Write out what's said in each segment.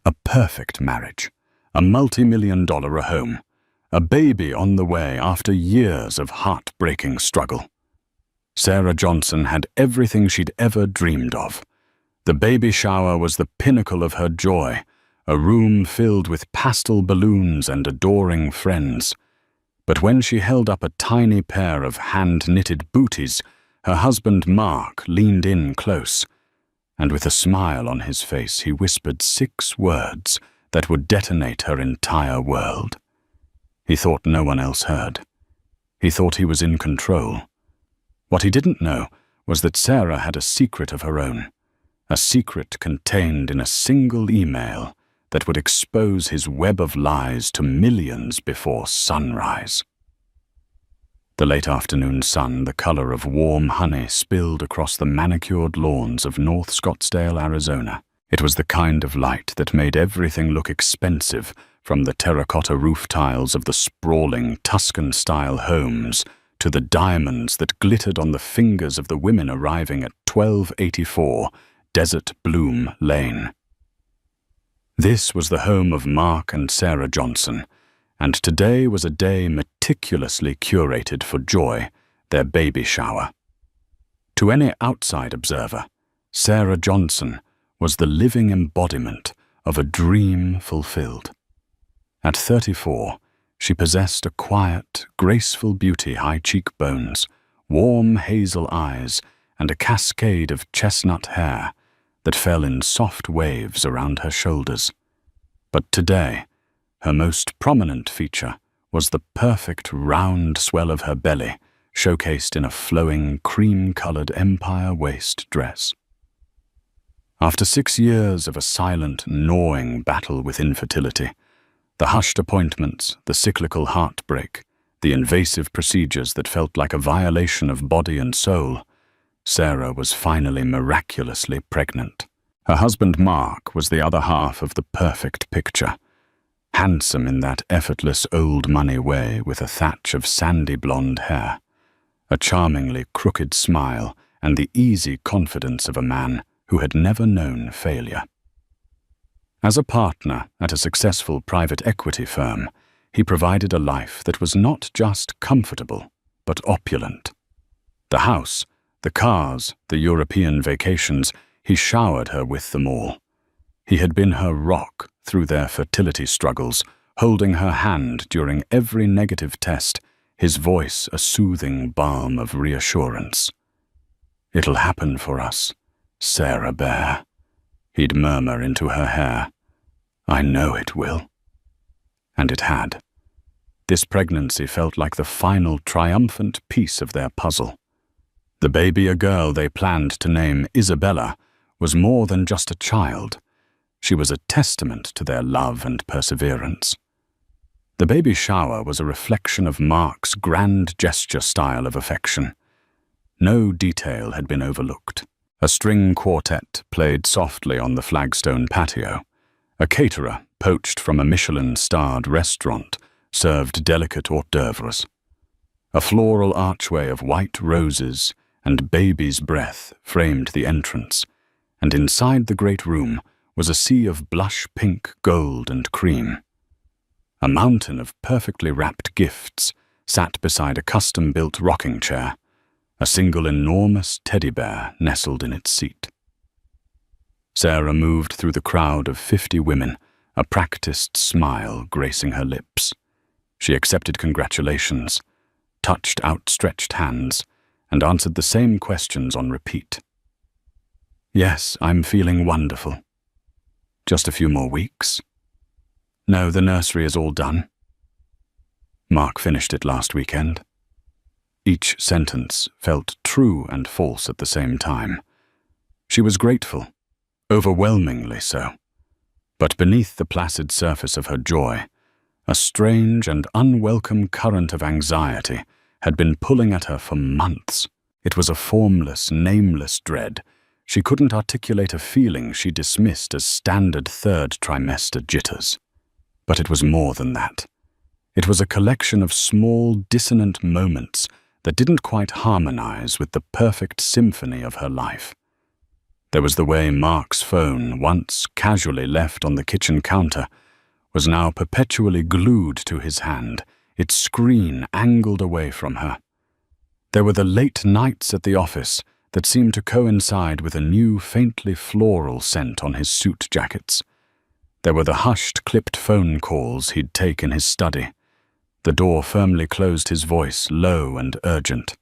A perfect marriage, a multi-million-dollar home, a baby on the way after years of heart-breaking struggle. Sarah Johnson had everything she'd ever dreamed of. The baby shower was the pinnacle of her joy, a room filled with pastel balloons and adoring friends. But when she held up a tiny pair of hand-knitted booties, her husband Mark leaned in close, and with a smile on his face he whispered 6 words that would detonate her entire world. He thought no one else heard. He thought he was in control. What he didn't know was that Sarah had a secret of her own, a secret contained in a single email that would expose his web of lies to millions before sunrise. The late afternoon sun, the color of warm honey, spilled across the manicured lawns of North Scottsdale, Arizona. It was the kind of light that made everything look expensive, from the terracotta roof tiles of the sprawling Tuscan-style homes to the diamonds that glittered on the fingers of the women arriving at 1284 Desert Bloom Lane. This was the home of Mark and Sarah Johnson, and today was a day meticulously curated for joy, their baby shower. To any outside observer, Sarah Johnson was the living embodiment of a dream fulfilled. At 34, she possessed a quiet, graceful beauty, high cheekbones, warm hazel eyes, and a cascade of chestnut hair that fell in soft waves around her shoulders. But today, her most prominent feature was the perfect round swell of her belly, showcased in a flowing, cream-colored empire waist dress. After 6 years of a silent, gnawing battle with infertility, the hushed appointments, the cyclical heartbreak, the invasive procedures that felt like a violation of body and soul, Sarah was finally miraculously pregnant. Her husband Mark was the other half of the perfect picture. Handsome in that effortless old money way, with a thatch of sandy blonde hair, a charmingly crooked smile, and the easy confidence of a man who had never known failure. As a partner at a successful private equity firm, he provided a life that was not just comfortable, but opulent. The house, the cars, the European vacations, he showered her with them all. He had been her rock through their fertility struggles, holding her hand during every negative test, his voice a soothing balm of reassurance. "It'll happen for us, Sarah Bear," he'd murmur into her hair. "I know it will." And it had. This pregnancy felt like the final triumphant piece of their puzzle. The baby, a girl they planned to name Isabella, was more than just a child. She was a testament to their love and perseverance. The baby shower was a reflection of Mark's grand gesture style of affection. No detail had been overlooked. A string quartet played softly on the flagstone patio. A caterer, poached from a Michelin-starred restaurant, served delicate hors d'oeuvres. A floral archway of white roses and baby's breath framed the entrance, and inside the great room was a sea of blush pink, gold, and cream. A mountain of perfectly wrapped gifts sat beside a custom-built rocking chair, a single enormous teddy bear nestled in its seat. Sarah moved through the crowd of 50 women, a practiced smile gracing her lips. She accepted congratulations, touched outstretched hands, and answered the same questions on repeat. "Yes, I'm feeling wonderful. Just a few more weeks. No, the nursery is all done. Mark finished it last weekend." Each sentence felt true and false at the same time. She was grateful, overwhelmingly so. But beneath the placid surface of her joy, a strange and unwelcome current of anxiety had been pulling at her for months. It was a formless, nameless dread. She couldn't articulate a feeling she dismissed as standard third trimester jitters. But it was more than that. It was a collection of small, dissonant moments that didn't quite harmonize with the perfect symphony of her life. There was the way Mark's phone, once casually left on the kitchen counter, was now perpetually glued to his hand, its screen angled away from her. There were the late nights at the office that seemed to coincide with a new, faintly floral scent on his suit jackets. There were the hushed, clipped phone calls he'd take in his study. The door firmly closed his voice, low and urgent.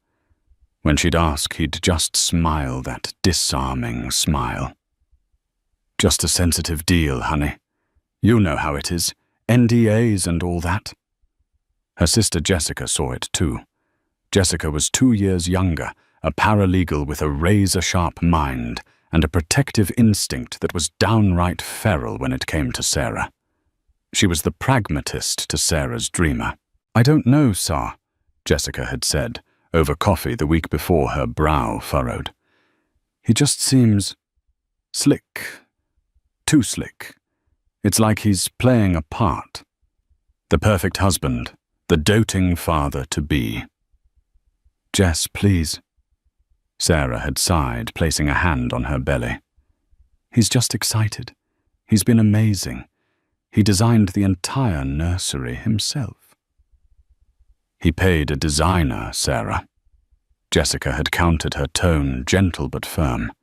When she'd ask, he'd just smile, that disarming smile. "Just a sensitive deal, honey. You know how it is. NDAs and all that." Her sister Jessica saw it too. Jessica was 2 years younger, a paralegal with a razor-sharp mind and a protective instinct that was downright feral when it came to Sarah. She was the pragmatist to Sarah's dreamer. "I don't know, sir," Jessica had said, over coffee the week before, her brow furrowed. "He just seems slick. Too slick. It's like he's playing a part. The perfect husband, the doting father-to-be." "Jess, please." Sarah had sighed, placing a hand on her belly. "He's just excited. He's been amazing. He designed the entire nursery himself." "He paid a designer, Sarah." Jessica had countered her tone, gentle but firm.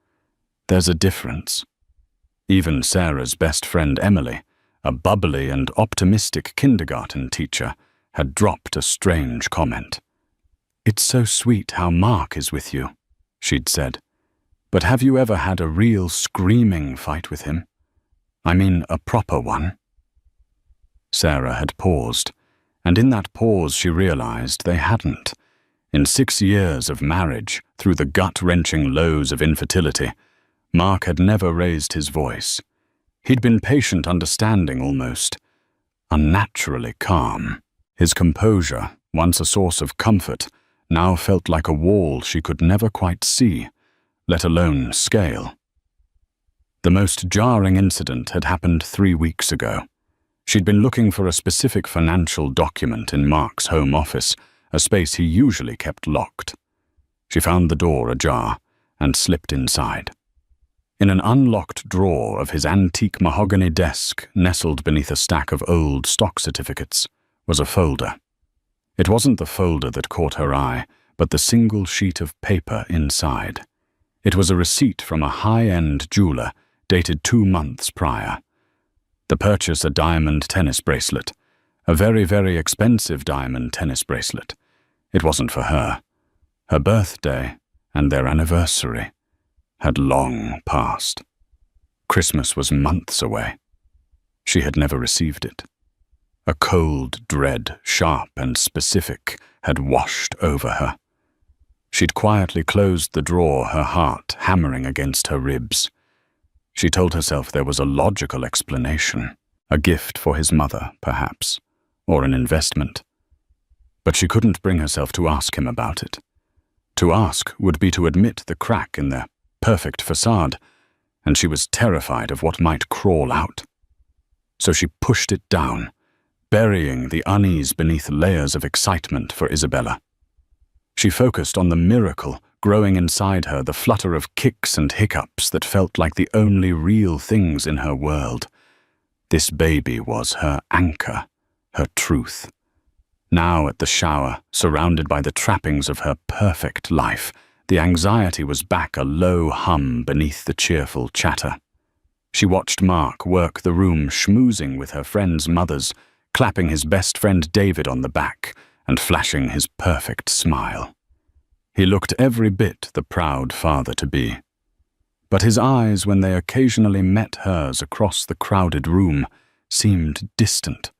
"There's a difference." Even Sarah's best friend Emily, a bubbly and optimistic kindergarten teacher, had dropped a strange comment. "It's so sweet how Mark is with you," she'd said. "But have you ever had a real screaming fight with him? I mean, a proper one?" Sarah had paused, and in that pause she realized they hadn't. In 6 years of marriage, through the gut-wrenching lows of infertility, Mark had never raised his voice. He'd been patient, understanding almost, unnaturally calm. His composure, once a source of comfort, now felt like a wall she could never quite see, let alone scale. The most jarring incident had happened 3 weeks ago. She'd been looking for a specific financial document in Mark's home office, a space he usually kept locked. She found the door ajar and slipped inside. In an unlocked drawer of his antique mahogany desk, nestled beneath a stack of old stock certificates, was a folder. It wasn't the folder that caught her eye, but the single sheet of paper inside. It was a receipt from a high-end jeweler, dated 2 months prior. The purchase, a diamond tennis bracelet. A very, very expensive diamond tennis bracelet. It wasn't for her. Her birthday and their anniversary had long passed. Christmas was months away. She had never received it. A cold dread, sharp and specific, had washed over her. She'd quietly closed the drawer, her heart hammering against her ribs. She told herself there was a logical explanation, a gift for his mother, perhaps, or an investment. But she couldn't bring herself to ask him about it. To ask would be to admit the crack in their perfect facade, and she was terrified of what might crawl out. So she pushed it down, burying the unease beneath layers of excitement for Isabella. She focused on the miracle growing inside her, the flutter of kicks and hiccups that felt like the only real things in her world. This baby was her anchor, her truth. Now at the shower, surrounded by the trappings of her perfect life, the anxiety was back, a low hum beneath the cheerful chatter. She watched Mark work the room, schmoozing with her friends' mothers, clapping his best friend David on the back and flashing his perfect smile. He looked every bit the proud father-to-be. But his eyes, when they occasionally met hers across the crowded room, seemed distant.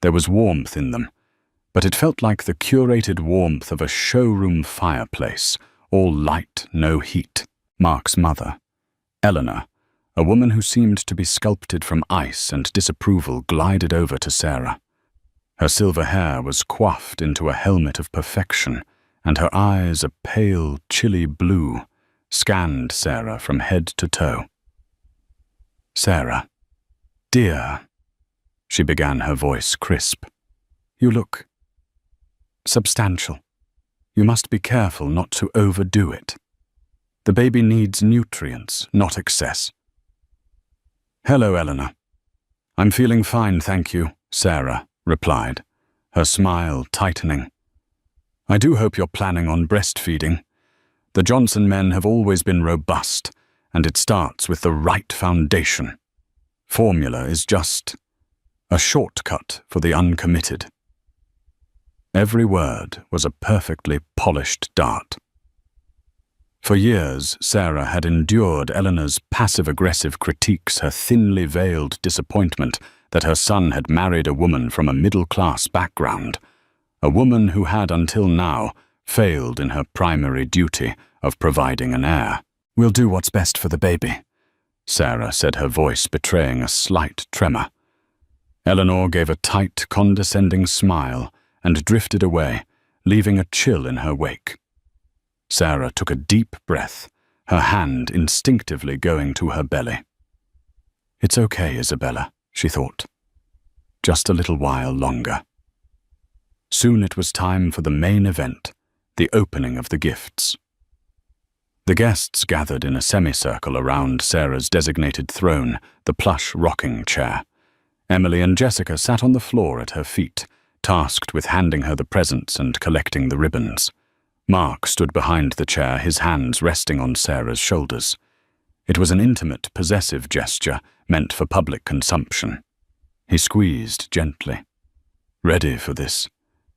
There was warmth in them, but it felt like the curated warmth of a showroom fireplace, all light, no heat. Mark's mother, Eleanor, a woman who seemed to be sculpted from ice and disapproval, glided over to Sarah. Her silver hair was coiffed into a helmet of perfection, and her eyes, a pale, chilly blue, scanned Sarah from head to toe. "Sarah, dear," she began, her voice crisp. "You look substantial. You must be careful not to overdo it." The baby needs nutrients, not excess. "Hello, Eleanor." "I'm feeling fine, thank you," Sarah replied, her smile tightening. "I do hope you're planning on breastfeeding. The Johnson men have always been robust, and it starts with the right foundation. Formula is just a shortcut for the uncommitted." Every word was a perfectly polished dart. For years, Sarah had endured Eleanor's passive-aggressive critiques, her thinly veiled disappointment that her son had married a woman from a middle-class background, a woman who had until now failed in her primary duty of providing an heir. "We'll do what's best for the baby," Sarah said, her voice betraying a slight tremor. Eleanor gave a tight, condescending smile and drifted away, leaving a chill in her wake. Sarah took a deep breath, her hand instinctively going to her belly. "It's okay, Isabella," she thought. "Just a little while longer." Soon it was time for the main event, the opening of the gifts. The guests gathered in a semicircle around Sarah's designated throne, the plush rocking chair. Emily and Jessica sat on the floor at her feet, tasked with handing her the presents and collecting the ribbons. Mark stood behind the chair, his hands resting on Sarah's shoulders. It was an intimate, possessive gesture meant for public consumption. He squeezed gently. "Ready for this,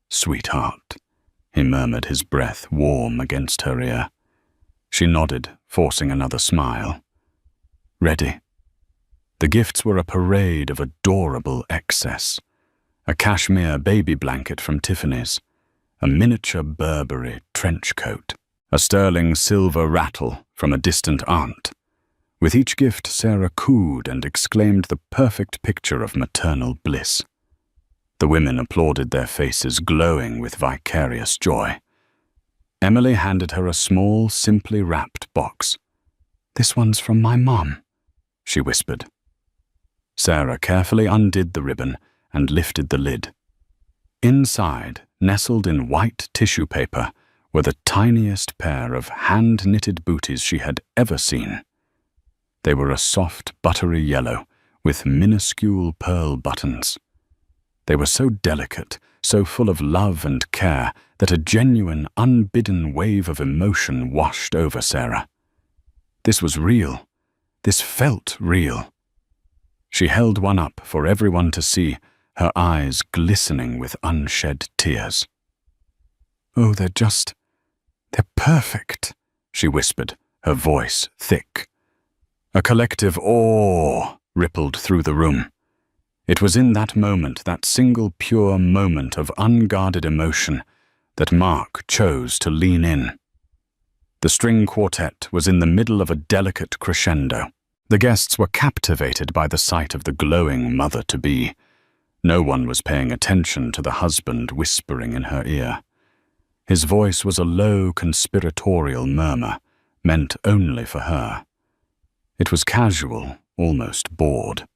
sweetheart?" he murmured, his breath warm against her ear. She nodded, forcing another smile. "Ready." The gifts were a parade of adorable excess. A cashmere baby blanket from Tiffany's, a miniature Burberry trench coat, a sterling silver rattle from a distant aunt. With each gift, Sarah cooed and exclaimed the perfect picture of maternal bliss. The women applauded, their faces glowing with vicarious joy. Emily handed her a small, simply wrapped box. "This one's from my mom," she whispered. Sarah carefully undid the ribbon and lifted the lid. Inside, nestled in white tissue paper, were the tiniest pair of hand-knitted booties she had ever seen. They were a soft, buttery yellow, with minuscule pearl buttons. They were so delicate, so full of love and care, that a genuine, unbidden wave of emotion washed over Sarah. This was real. This felt real. She held one up for everyone to see, her eyes glistening with unshed tears. "Oh, they're perfect," she whispered, her voice thick. A collective awe rippled through the room. It was in that moment, that single pure moment of unguarded emotion, that Mark chose to lean in. The string quartet was in the middle of a delicate crescendo. The guests were captivated by the sight of the glowing mother-to-be. No one was paying attention to the husband whispering in her ear. His voice was a low, conspiratorial murmur, meant only for her. It was casual, almost bored.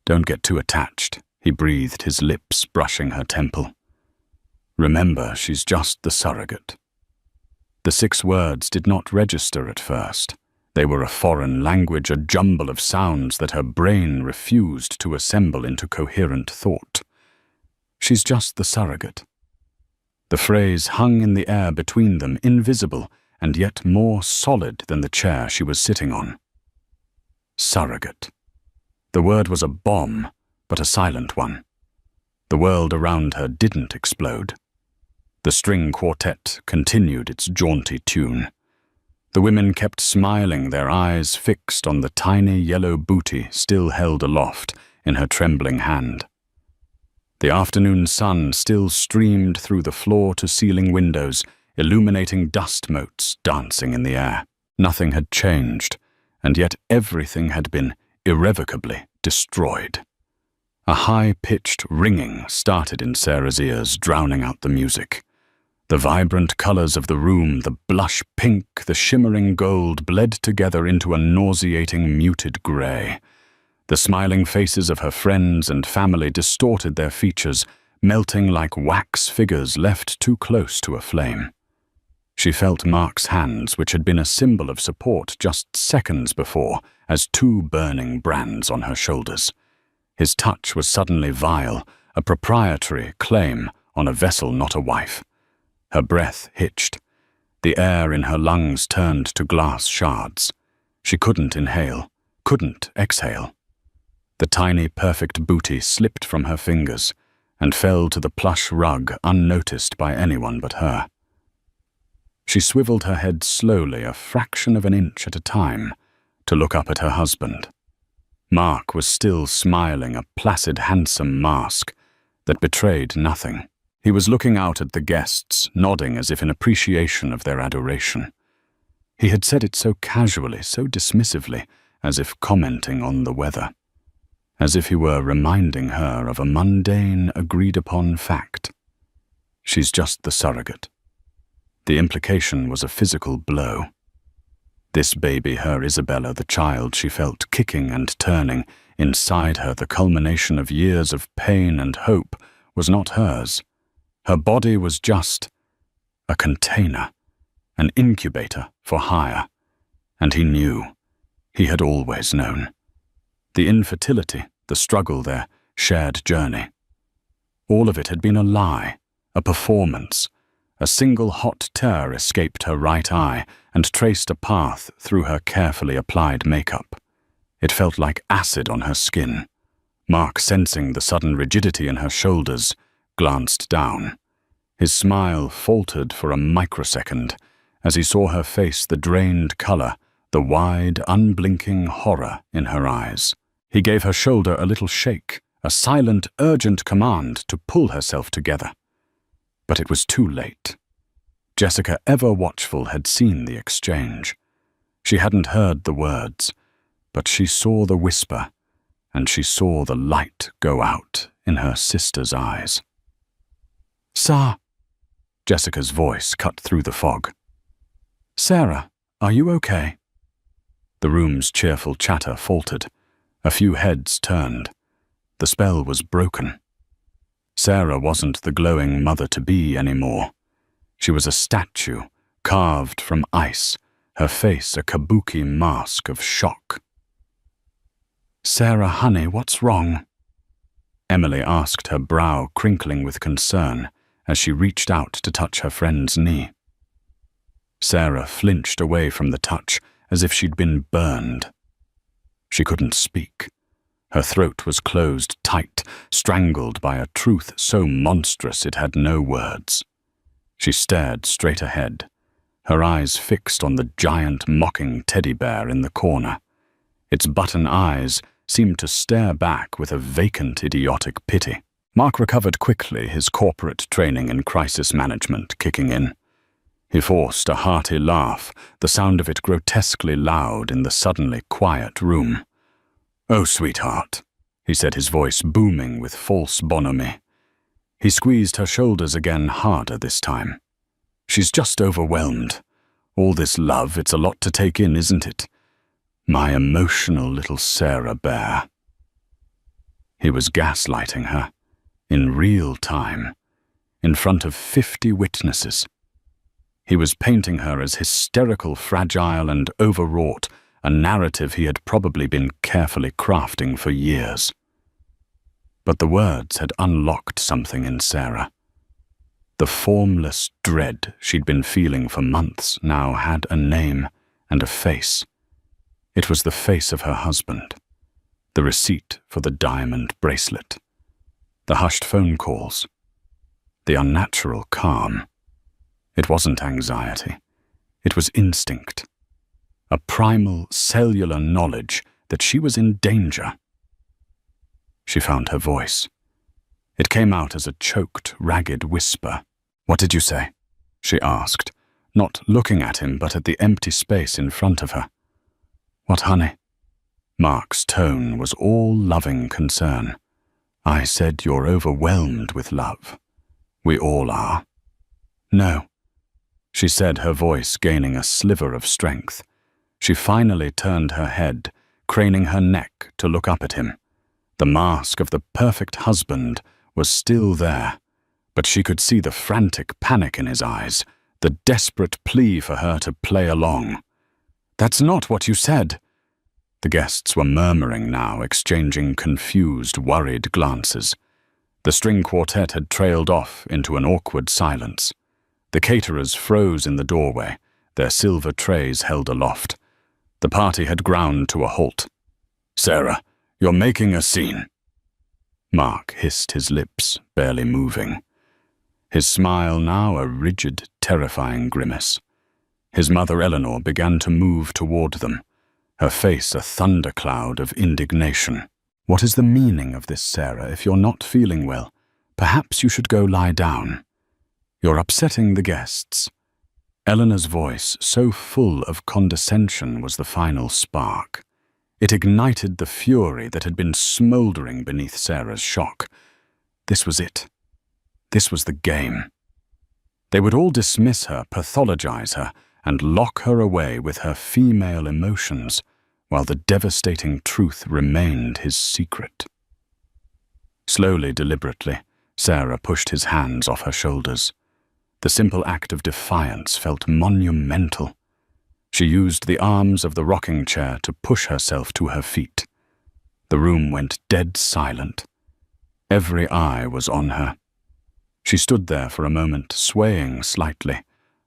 "Don't get too attached," he breathed, his lips brushing her temple. "Remember, she's just the surrogate." The 6 words did not register at first. They were a foreign language, a jumble of sounds that her brain refused to assemble into coherent thought. "She's just the surrogate." The phrase hung in the air between them, invisible and yet more solid than the chair she was sitting on. Surrogate. The word was a bomb, but a silent one. The world around her didn't explode. The string quartet continued its jaunty tune. The women kept smiling, their eyes fixed on the tiny yellow booty still held aloft in her trembling hand. The afternoon sun still streamed through the floor-to-ceiling windows, illuminating dust motes dancing in the air. Nothing had changed, and yet everything had been irrevocably destroyed. A high-pitched ringing started in Sarah's ears, drowning out the music. The vibrant colors of the room, the blush pink, the shimmering gold, bled together into a nauseating muted gray. The smiling faces of her friends and family distorted their features, melting like wax figures left too close to a flame. She felt Mark's hands, which had been a symbol of support just seconds before, as two burning brands on her shoulders. His touch was suddenly vile, a proprietary claim on a vessel not a wife. Her breath hitched. The air in her lungs turned to glass shards. She couldn't inhale, couldn't exhale. The tiny, perfect booty slipped from her fingers and fell to the plush rug unnoticed by anyone but her. She swiveled her head slowly, a fraction of an inch at a time, to look up at her husband. Mark was still smiling, a placid, handsome mask that betrayed nothing. He was looking out at the guests, nodding as if in appreciation of their adoration. He had said it so casually, so dismissively, as if commenting on the weather. As if he were reminding her of a mundane, agreed-upon fact. She's just the surrogate. The implication was a physical blow. This baby, her Isabella, the child she felt kicking and turning inside her, the culmination of years of pain and hope, was not hers. Her body was just a container, an incubator for hire. And he knew. He had always known. The infertility, the struggle, their shared journey. All of it had been a lie, a performance. A single hot tear escaped her right eye and traced a path through her carefully applied makeup. It felt like acid on her skin. Mark, sensing the sudden rigidity in her shoulders, glanced down. His smile faltered for a microsecond as he saw her face, the drained color, the wide, unblinking horror in her eyes. He gave her shoulder a little shake, a silent, urgent command to pull herself together. But it was too late. Jessica, ever watchful, had seen the exchange. She hadn't heard the words, but she saw the whisper, and she saw the light go out in her sister's eyes. "Sir," Jessica's voice cut through the fog. "Sarah, are you okay?" The room's cheerful chatter faltered. A few heads turned. The spell was broken. Sarah wasn't the glowing mother-to-be anymore. She was a statue, carved from ice, her face a kabuki mask of shock. "Sarah, honey, what's wrong?" Emily asked, her brow crinkling with concern as she reached out to touch her friend's knee. Sarah flinched away from the touch as if she'd been burned. She couldn't speak. Her throat was closed tight, strangled by a truth so monstrous it had no words. She stared straight ahead, her eyes fixed on the giant mocking teddy bear in the corner. Its button eyes seemed to stare back with a vacant, idiotic pity. Mark recovered quickly, his corporate training in crisis management kicking in. He forced a hearty laugh, the sound of it grotesquely loud in the suddenly quiet room. "Oh, sweetheart," he said, his voice booming with false bonhomie. He squeezed her shoulders again, harder this time. "She's just overwhelmed. All this love, it's a lot to take in, isn't it? My emotional little Sarah bear." He was gaslighting her, in real time, in front of 50 witnesses. He was painting her as hysterical, fragile, and overwrought, a narrative he had probably been carefully crafting for years. But the words had unlocked something in Sarah. The formless dread she'd been feeling for months now had a name and a face. It was the face of her husband, the receipt for the diamond bracelet, the hushed phone calls, the unnatural calm. It wasn't anxiety. It was instinct. A primal, cellular knowledge that she was in danger. She found her voice. It came out as a choked, ragged whisper. "What did you say?" she asked, not looking at him but at the empty space in front of her. "What, honey?" Mark's tone was all loving concern. "I said you're overwhelmed with love. We all are." "No," she said, her voice gaining a sliver of strength. She finally turned her head, craning her neck to look up at him. The mask of the perfect husband was still there, but she could see the frantic panic in his eyes, the desperate plea for her to play along. "That's not what you said." The guests were murmuring now, exchanging confused, worried glances. The string quartet had trailed off into an awkward silence. The caterers froze in the doorway, their silver trays held aloft. The party had ground to a halt. "Sarah, you're making a scene." Mark hissed his lips, barely moving. His smile now a rigid, terrifying grimace. His mother Eleanor began to move toward them, her face a thundercloud of indignation. "What is the meaning of this, Sarah? If you're not feeling well, perhaps you should go lie down. You're upsetting the guests." Eleanor's voice, so full of condescension, was the final spark. It ignited the fury that had been smoldering beneath Sarah's shock. This was it. This was the game. They would all dismiss her, pathologize her, and lock her away with her female emotions, while the devastating truth remained his secret. Slowly, deliberately, Sarah pushed his hands off her shoulders. The simple act of defiance felt monumental. She used the arms of the rocking chair to push herself to her feet. The room went dead silent. Every eye was on her. She stood there for a moment, swaying slightly,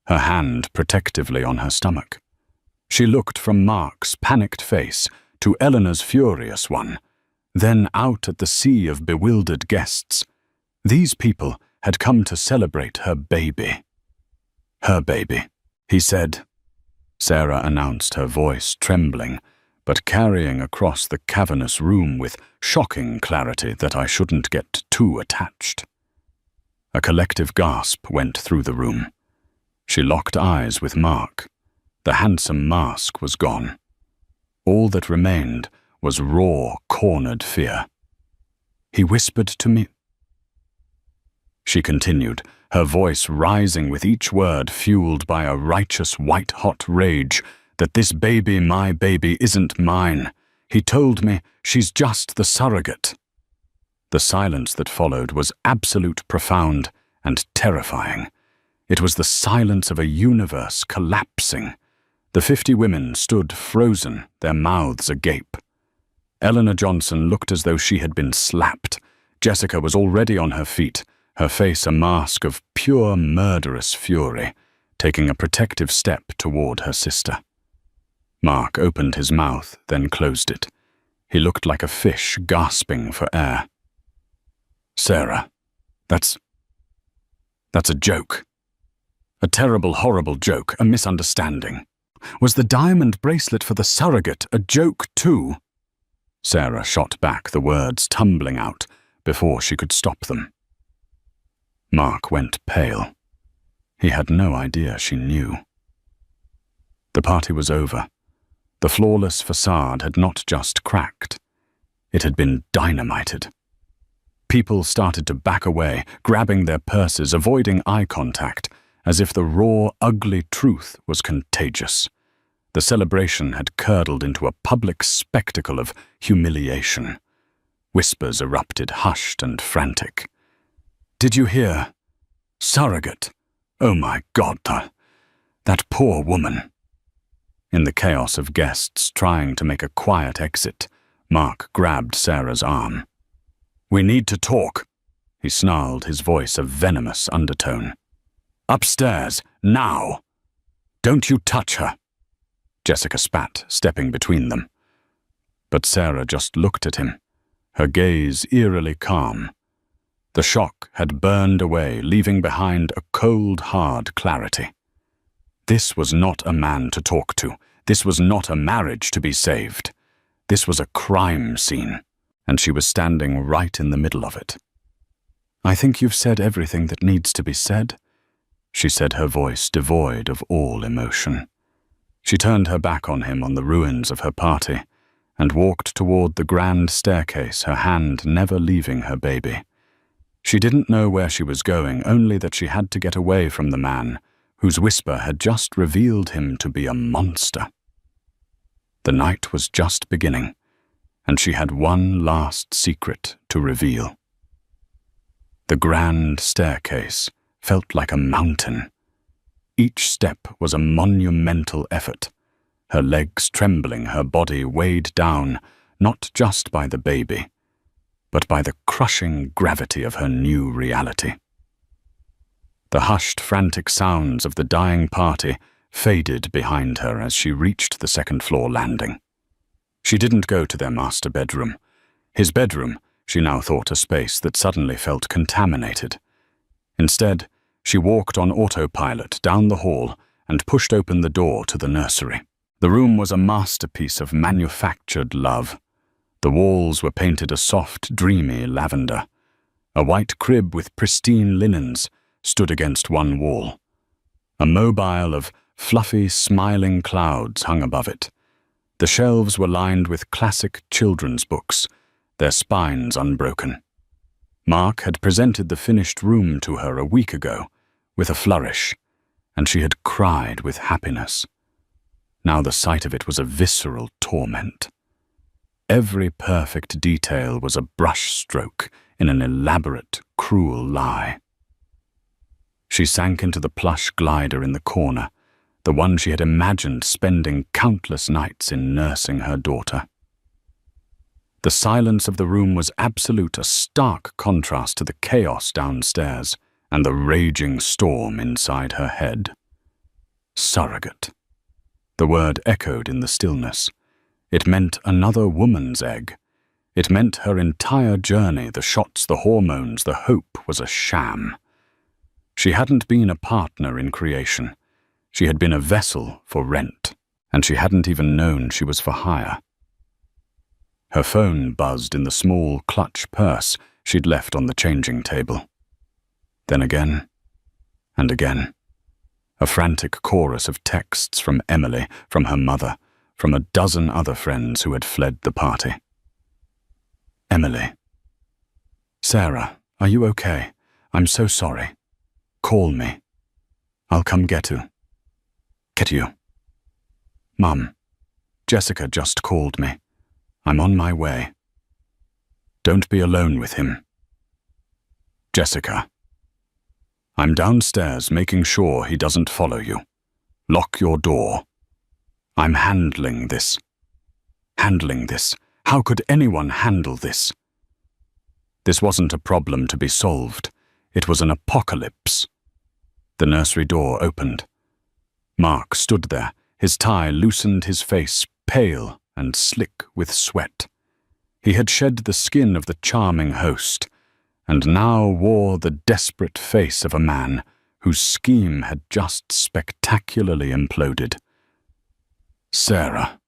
her hand protectively on her stomach. She looked from Mark's panicked face to Eleanor's furious one, then out at the sea of bewildered guests. These people had come to celebrate her baby. "Her baby," he said. Sarah announced, her voice trembling, but carrying across the cavernous room with shocking clarity that I shouldn't get too attached. A collective gasp went through the room. She locked eyes with Mark. The handsome mask was gone. All that remained was raw, cornered fear. "He whispered to me," she continued, her voice rising with each word, fueled by a righteous white-hot rage, "that this baby, my baby, isn't mine. He told me she's just the surrogate." The silence that followed was absolute, profound, and terrifying. It was the silence of a universe collapsing. The 50 women stood frozen, their mouths agape. Eleanor Johnson looked as though she had been slapped. Jessica was already on her feet, her face a mask of pure murderous fury, taking a protective step toward her sister. Mark opened his mouth, then closed it. He looked like a fish gasping for air. "Sarah, that's a joke. A terrible, horrible joke, a misunderstanding. Was the diamond bracelet for the surrogate a joke too?" Sarah shot back, the words tumbling out before she could stop them. Mark went pale. He had no idea she knew. The party was over. The flawless facade had not just cracked. It had been dynamited. People started to back away, grabbing their purses, avoiding eye contact, as if the raw, ugly truth was contagious. The celebration had curdled into a public spectacle of humiliation. Whispers erupted, hushed and frantic. "Did you hear? Surrogate! Oh my God, that poor woman!" In the chaos of guests trying to make a quiet exit, Mark grabbed Sarah's arm. "We need to talk," he snarled, his voice a venomous undertone. "Upstairs, now! Don't you touch her!" Jessica spat, stepping between them. But Sarah just looked at him, her gaze eerily calm. The shock had burned away, leaving behind a cold, hard clarity. This was not a man to talk to. This was not a marriage to be saved. This was a crime scene, and she was standing right in the middle of it. "I think you've said everything that needs to be said," she said, her voice devoid of all emotion. She turned her back on him on the ruins of her party and walked toward the grand staircase, her hand never leaving her baby. She didn't know where she was going, only that she had to get away from the man whose whisper had just revealed him to be a monster. The night was just beginning, and she had one last secret to reveal. The grand staircase felt like a mountain. Each step was a monumental effort, her legs trembling, her body weighed down, not just by the baby, but by the crushing gravity of her new reality. The hushed, frantic sounds of the dying party faded behind her as she reached the second-floor landing. She didn't go to their master bedroom. His bedroom, she now thought, a space that suddenly felt contaminated. Instead, she walked on autopilot down the hall and pushed open the door to the nursery. The room was a masterpiece of manufactured love. The walls were painted a soft, dreamy lavender. A white crib with pristine linens stood against one wall. A mobile of fluffy, smiling clouds hung above it. The shelves were lined with classic children's books, their spines unbroken. Mark had presented the finished room to her a week ago, with a flourish, and she had cried with happiness. Now the sight of it was a visceral torment. Every perfect detail was a brushstroke in an elaborate, cruel lie. She sank into the plush glider in the corner, the one she had imagined spending countless nights in nursing her daughter. The silence of the room was absolute, a stark contrast to the chaos downstairs and the raging storm inside her head. Surrogate. The word echoed in the stillness. It meant another woman's egg. It meant her entire journey, the shots, the hormones, the hope was a sham. She hadn't been a partner in creation. She had been a vessel for rent, and she hadn't even known she was for hire. Her phone buzzed in the small clutch purse she'd left on the changing table. Then again, and again. A frantic chorus of texts from Emily, from her mother, from a dozen other friends who had fled the party. Emily. Sarah, are you okay? I'm so sorry. Call me. I'll come get you. Mum, Jessica just called me. I'm on my way. Don't be alone with him. Jessica. I'm downstairs making sure he doesn't follow you. Lock your door. I'm handling this. Handling this. How could anyone handle this? This wasn't a problem to be solved. It was an apocalypse. The nursery door opened. Mark stood there, his tie loosened, his face pale and slick with sweat. He had shed the skin of the charming host, and now wore the desperate face of a man whose scheme had just spectacularly imploded. Sarah.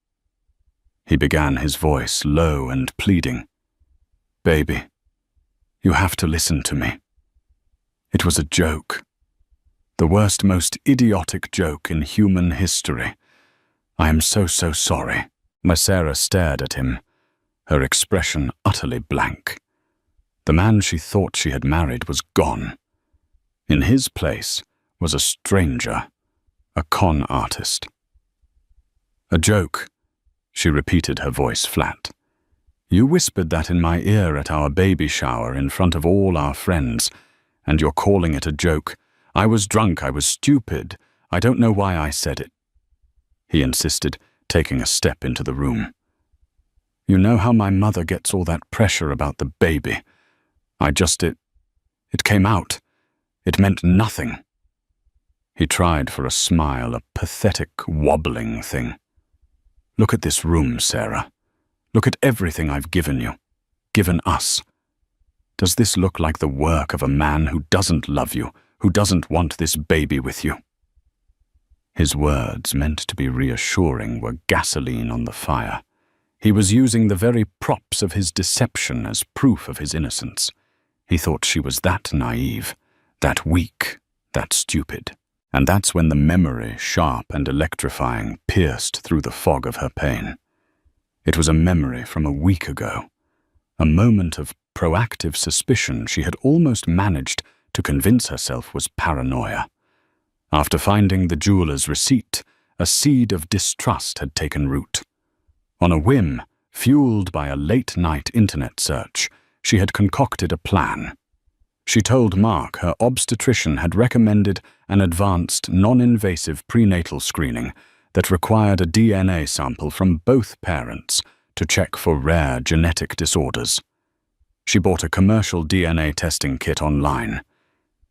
He began, his voice low and pleading. Baby, you have to listen to me. It was a joke. The worst, most idiotic joke in human history. I am so sorry. Sarah stared at him, her expression utterly blank. The man she thought she had married was gone. In his place was a stranger, a con artist. A joke, she repeated, her voice flat. You whispered that in my ear at our baby shower in front of all our friends, and you're calling it a joke. I was drunk, I was stupid. I don't know why I said it. He insisted, taking a step into the room. You know how my mother gets all that pressure about the baby. It came out. It meant nothing. He tried for a smile, a pathetic, wobbling thing. Look at this room, Sarah. Look at everything I've given you, given us. Does this look like the work of a man who doesn't love you, who doesn't want this baby with you? His words, meant to be reassuring, were gasoline on the fire. He was using the very props of his deception as proof of his innocence. He thought she was that naive, that weak, that stupid. And that's when the memory, sharp and electrifying, pierced through the fog of her pain. It was a memory from a week ago, a moment of proactive suspicion she had almost managed to convince herself was paranoia. After finding the jeweler's receipt, a seed of distrust had taken root. On a whim, fueled by a late-night internet search, she had concocted a plan. She told Mark her obstetrician had recommended an advanced, non-invasive prenatal screening that required a DNA sample from both parents to check for rare genetic disorders. She bought a commercial DNA testing kit online.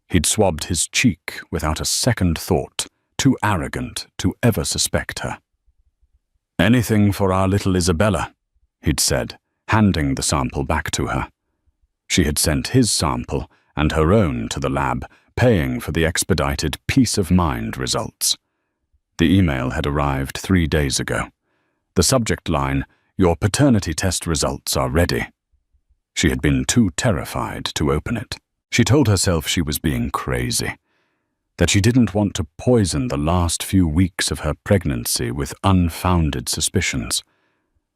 He'd swabbed his cheek without a second thought, too arrogant to ever suspect her. "Anything for our little Isabella," he'd said, handing the sample back to her. She had sent his sample and her own to the lab, paying for the expedited peace of mind results. The email had arrived 3 days ago. The subject line, "Your paternity test results are ready." She had been too terrified to open it. She told herself she was being crazy, that she didn't want to poison the last few weeks of her pregnancy with unfounded suspicions.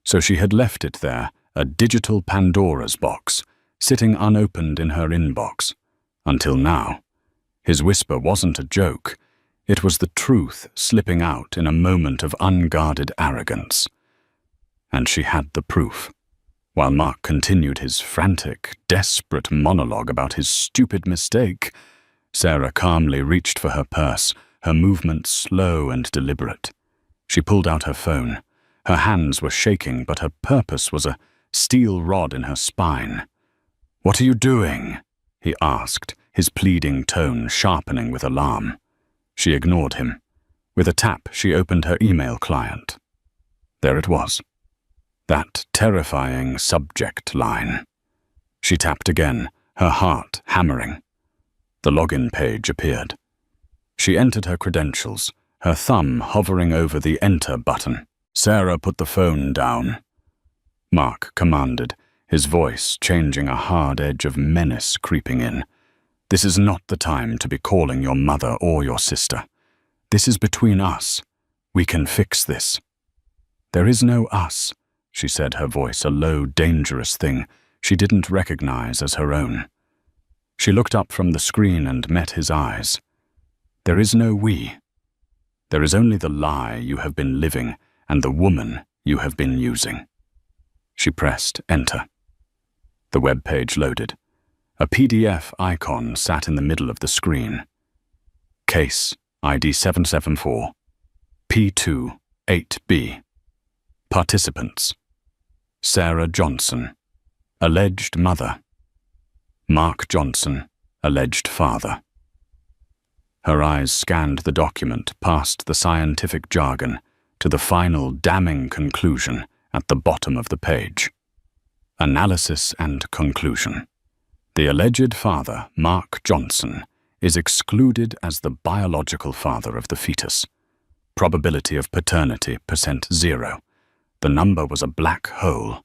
So she had left it there, a digital Pandora's box, sitting unopened in her inbox. Until now. His whisper wasn't a joke. It was the truth slipping out in a moment of unguarded arrogance. And she had the proof. While Mark continued his frantic, desperate monologue about his stupid mistake, Sarah calmly reached for her purse, her movements slow and deliberate. She pulled out her phone. Her hands were shaking, but her purpose was a steel rod in her spine. "What are you doing?" he asked, his pleading tone sharpening with alarm. She ignored him. With a tap, she opened her email client. There it was. That terrifying subject line. She tapped again, her heart hammering. The login page appeared. She entered her credentials, her thumb hovering over the Enter button. Sarah put the phone down. Mark commanded, his voice changing a hard edge of menace creeping in. "This is not the time to be calling your mother or your sister. This is between us. We can fix this." "There is no us," she said, her voice a low, dangerous thing she didn't recognize as her own. She looked up from the screen and met his eyes. "There is no we. There is only the lie you have been living and the woman you have been using." She pressed Enter. The web page loaded. A PDF icon sat in the middle of the screen. Case ID 774 P2 8B. Participants: Sarah Johnson, alleged mother. Mark Johnson, alleged father. Her eyes scanned the document past the scientific jargon to the final damning conclusion at the bottom of the page. Analysis and conclusion. The alleged father, Mark Johnson, is excluded as the biological father of the fetus. Probability of paternity %0. The number was a black hole.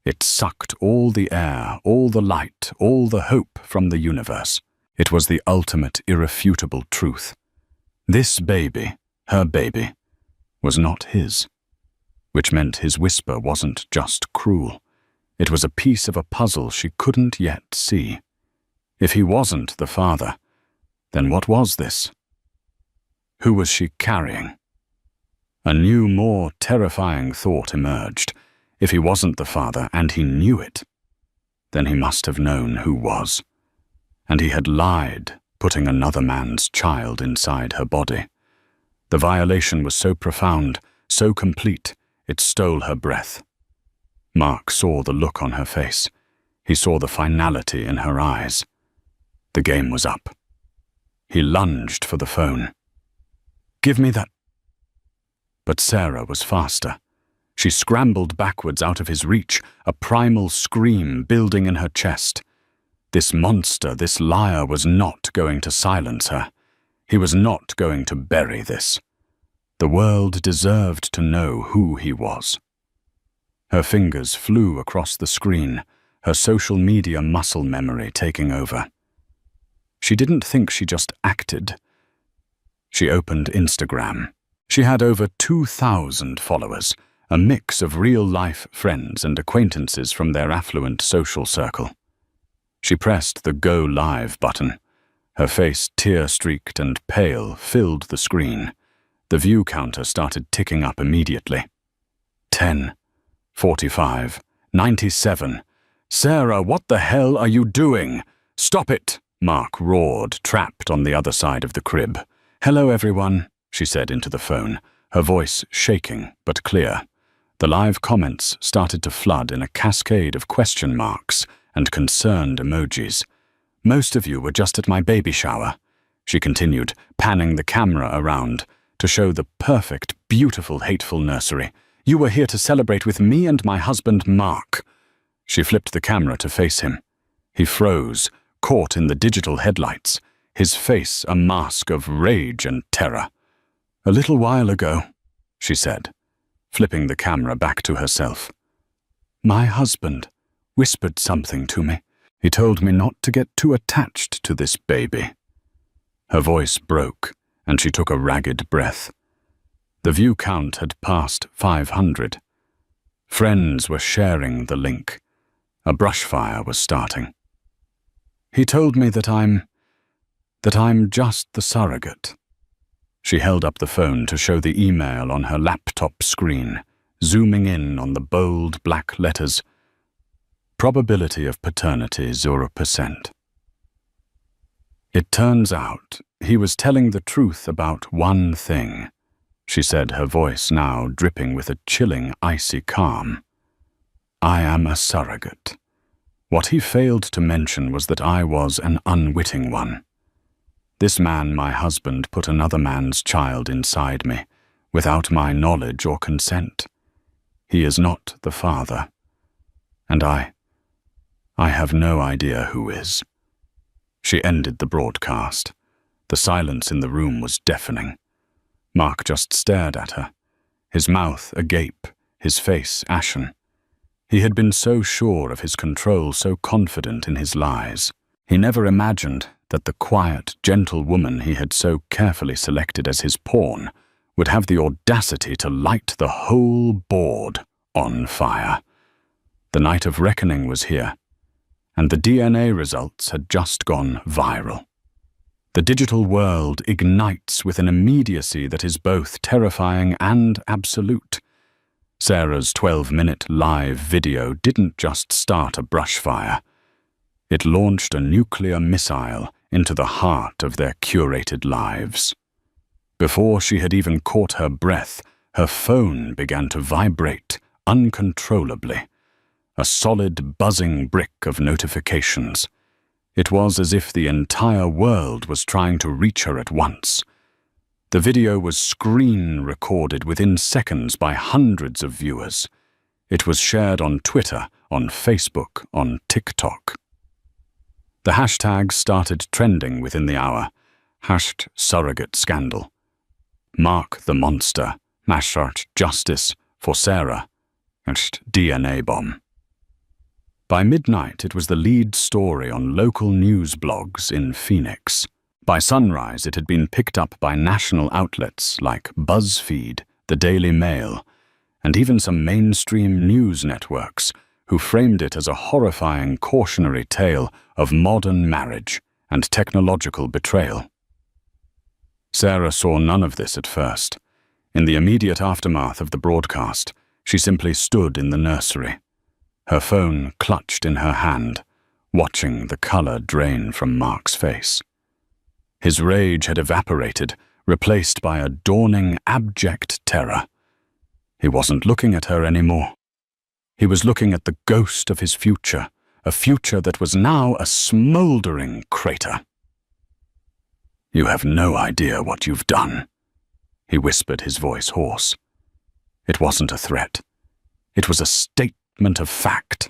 It sucked all the air, all the light, all the hope from the universe. It was the ultimate irrefutable truth. This baby, her baby, was not his. Which meant his whisper wasn't just cruel. It was a piece of a puzzle she couldn't yet see. If he wasn't the father, then what was this? Who was she carrying? A new, more terrifying thought emerged. If he wasn't the father, and he knew it, then he must have known who was. And he had lied, putting another man's child inside her body. The violation was so profound, so complete, it stole her breath. Mark saw the look on her face. He saw the finality in her eyes. The game was up. He lunged for the phone. "Give me that." But Sarah was faster. She scrambled backwards out of his reach, a primal scream building in her chest. This monster, this liar, was not going to silence her. He was not going to bury this. The world deserved to know who he was. Her fingers flew across the screen, her social media muscle memory taking over. She didn't think she just acted. She opened Instagram. She had over 2,000 followers, a mix of real-life friends and acquaintances from their affluent social circle. She pressed the Go Live button. Her face, tear-streaked and pale, filled the screen. The view counter started ticking up immediately. 10, 45, 97. "Sarah, what the hell are you doing? Stop it!" Mark roared, trapped on the other side of the crib. "Hello, everyone," she said into the phone, her voice shaking but clear. The live comments started to flood in a cascade of question marks and concerned emojis. "Most of you were just at my baby shower," she continued, panning the camera around to show the perfect, beautiful, hateful nursery. "You were here to celebrate with me and my husband, Mark." She flipped the camera to face him. He froze, caught in the digital headlights, his face a mask of rage and terror. "A little while ago," she said, flipping the camera back to herself, "my husband whispered something to me. He told me not to get too attached to this baby." Her voice broke, and she took a ragged breath. The view count had passed 500. Friends were sharing the link. A brush fire was starting. "He told me that I'm just the surrogate." She held up the phone to show the email on her laptop screen, zooming in on the bold black letters. "Probability of paternity 0%. It turns out he was telling the truth about one thing," she said, her voice now dripping with a chilling, icy calm. "I am a surrogate. What he failed to mention was that I was an unwitting one. This man, my husband, put another man's child inside me, without my knowledge or consent. He is not the father. And I have no idea who is." She ended the broadcast. The silence in the room was deafening. Mark just stared at her, his mouth agape, his face ashen. He had been so sure of his control, so confident in his lies. He never imagined that the quiet, gentle woman he had so carefully selected as his pawn would have the audacity to light the whole board on fire. The night of reckoning was here, and the DNA results had just gone viral. The digital world ignites with an immediacy that is both terrifying and absolute. Sarah's 12-minute live video didn't just start a brush fire. It launched a nuclear missile into the heart of their curated lives. Before she had even caught her breath, her phone began to vibrate uncontrollably, a solid buzzing brick of notifications. It was as if the entire world was trying to reach her at once. The video was screen recorded within seconds by hundreds of viewers. It was shared on Twitter, on Facebook, on TikTok. The hashtags started trending within the hour. #surrogate scandal. Mark the monster. #justice for Sarah. #DNA bomb. By midnight, it was the lead story on local news blogs in Phoenix. By sunrise, it had been picked up by national outlets like BuzzFeed, the Daily Mail, and even some mainstream news networks, who framed it as a horrifying cautionary tale of modern marriage and technological betrayal. Sarah saw none of this at first. In the immediate aftermath of the broadcast, she simply stood in the nursery, her phone clutched in her hand, watching the color drain from Mark's face. His rage had evaporated, replaced by a dawning, abject terror. He wasn't looking at her anymore. He was looking at the ghost of his future, a future that was now a smoldering crater. "You have no idea what you've done," he whispered, his voice hoarse. It wasn't a threat. It was a statement of fact.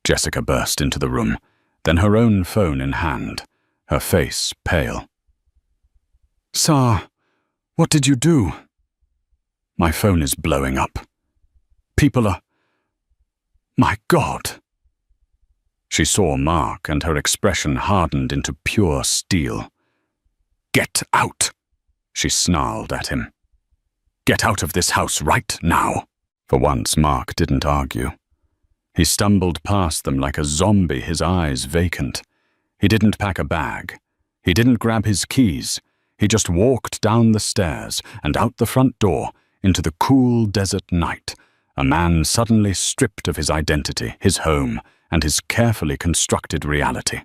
Jessica burst into the room, then her own phone in hand, her face pale. "Sir, what did you do?" "My phone is blowing up. People are... My God!" She saw Mark, and her expression hardened into pure steel. "Get out!" she snarled at him. "Get out of this house right now!" For once, Mark didn't argue. He stumbled past them like a zombie, his eyes vacant. He didn't pack a bag. He didn't grab his keys. He just walked down the stairs and out the front door into the cool desert night, a man suddenly stripped of his identity, his home, and his carefully constructed reality.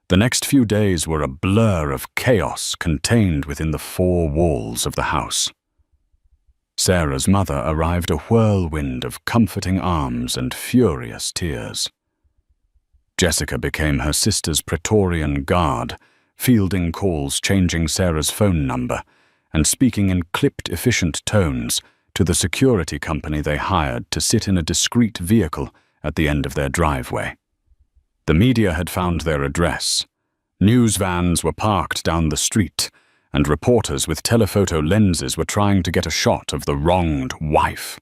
The next few days were a blur of chaos contained within the four walls of the house. Sarah's mother arrived a whirlwind of comforting arms and furious tears. Jessica became her sister's Praetorian guard, fielding calls, changing Sarah's phone number, and speaking in clipped, efficient tones to the security company they hired to sit in a discreet vehicle at the end of their driveway. The media had found their address. News vans were parked down the street, and reporters with telephoto lenses were trying to get a shot of the wronged wife.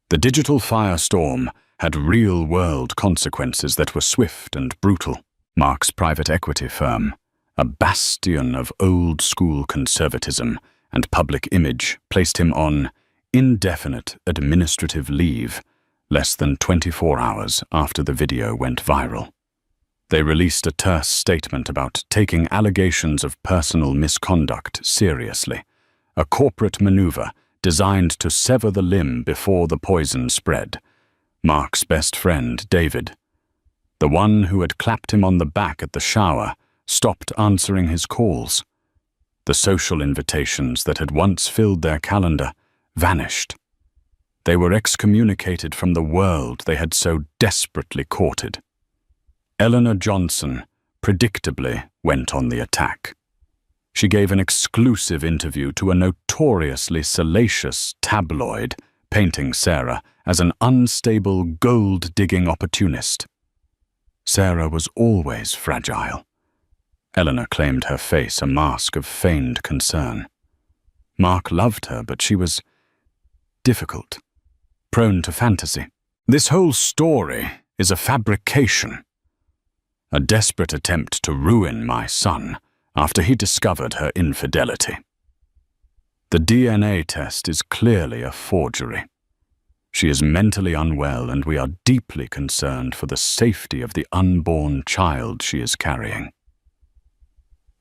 The digital firestorm had real-world consequences that were swift and brutal. Mark's private equity firm, a bastion of old-school conservatism and public image, placed him on indefinite administrative leave less than 24 hours after the video went viral. They released a terse statement about taking allegations of personal misconduct seriously, a corporate maneuver designed to sever the limb before the poison spread. Mark's best friend, David, the one who had clapped him on the back at the shower, stopped answering his calls. The social invitations that had once filled their calendar vanished. They were excommunicated from the world they had so desperately courted. Eleanor Johnson predictably went on the attack. She gave an exclusive interview to a notoriously salacious tabloid, painting Sarah as an unstable, gold-digging opportunist. Sarah was always fragile. Eleanor claimed her face a mask of feigned concern. Mark loved her, but she was difficult, prone to fantasy. This whole story is a fabrication. A desperate attempt to ruin my son after he discovered her infidelity. The DNA test is clearly a forgery. She is mentally unwell, and we are deeply concerned for the safety of the unborn child she is carrying.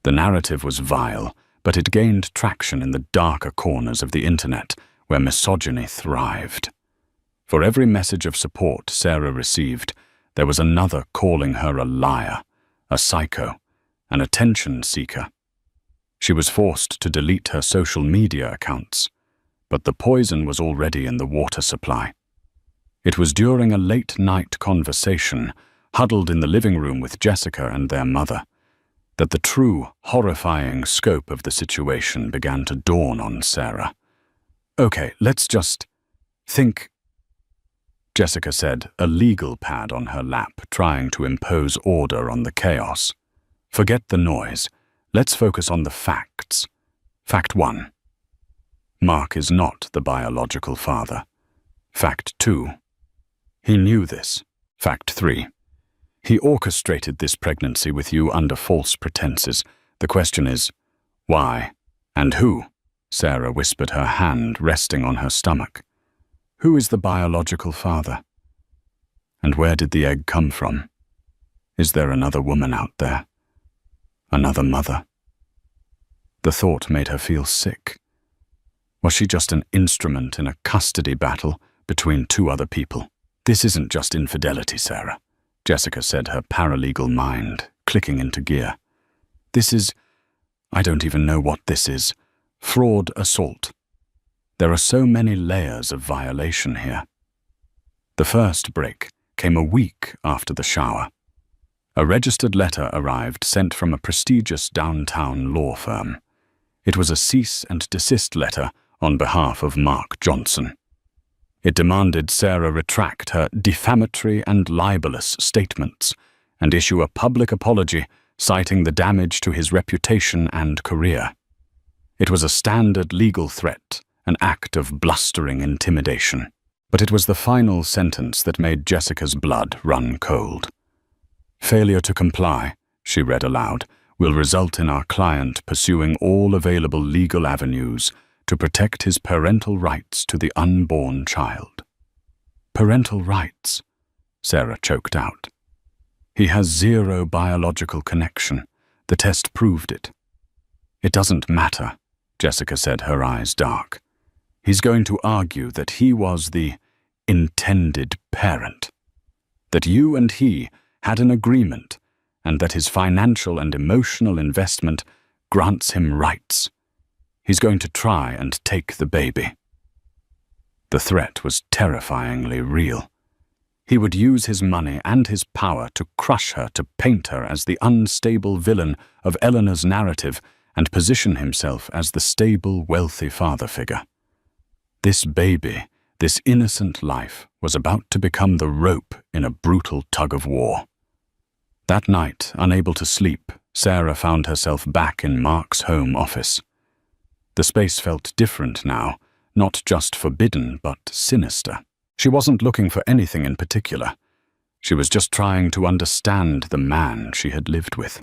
The narrative was vile, but it gained traction in the darker corners of the internet, where misogyny thrived. For every message of support Sarah received, there was another calling her a liar, a psycho, an attention seeker. She was forced to delete her social media accounts, but the poison was already in the water supply. It was during a late-night conversation, huddled in the living room with Jessica and their mother, that the true, horrifying scope of the situation began to dawn on Sarah. "Okay, let's just think," Jessica said, a legal pad on her lap, trying to impose order on the chaos. "Forget the noise. Let's focus on the facts. Fact 1. Mark is not the biological father. Fact 2. He knew this. Fact 3. He orchestrated this pregnancy with you under false pretenses. The question is, why and who?" Sarah whispered, her hand resting on her stomach. "Who is the biological father? And where did the egg come from? Is there another woman out there? Another mother?" The thought made her feel sick. Was she just an instrument in a custody battle between two other people? "This isn't just infidelity, Sarah," Jessica said, her paralegal mind clicking into gear. I don't even know what this is. Fraud assault. There are so many layers of violation here. The first break came a week after the shower. A registered letter arrived, sent from a prestigious downtown law firm. It was a cease and desist letter on behalf of Mark Johnson. It demanded Sarah retract her defamatory and libelous statements and issue a public apology citing the damage to his reputation and career. It was a standard legal threat, an act of blustering intimidation. But it was the final sentence that made Jessica's blood run cold. "Failure to comply," she read aloud, "will result in our client pursuing all available legal avenues to protect his parental rights to the unborn child." Parental rights, Sarah choked out. "He has zero biological connection. The test proved it." "It doesn't matter," Jessica said, her eyes dark. "He's going to argue that he was the intended parent, that you and he had an agreement, and that his financial and emotional investment grants him rights. He's going to try and take the baby. The threat was terrifyingly real. He would use his money and his power to crush her, to paint her as the unstable villain of Eleanor's narrative and position himself as the stable, wealthy father figure. This baby, this innocent life, was about to become the rope in a brutal tug-of-war. That night, unable to sleep, Sarah found herself back in Mark's home office. The space felt different now, not just forbidden, but sinister. She wasn't looking for anything in particular. She was just trying to understand the man she had lived with.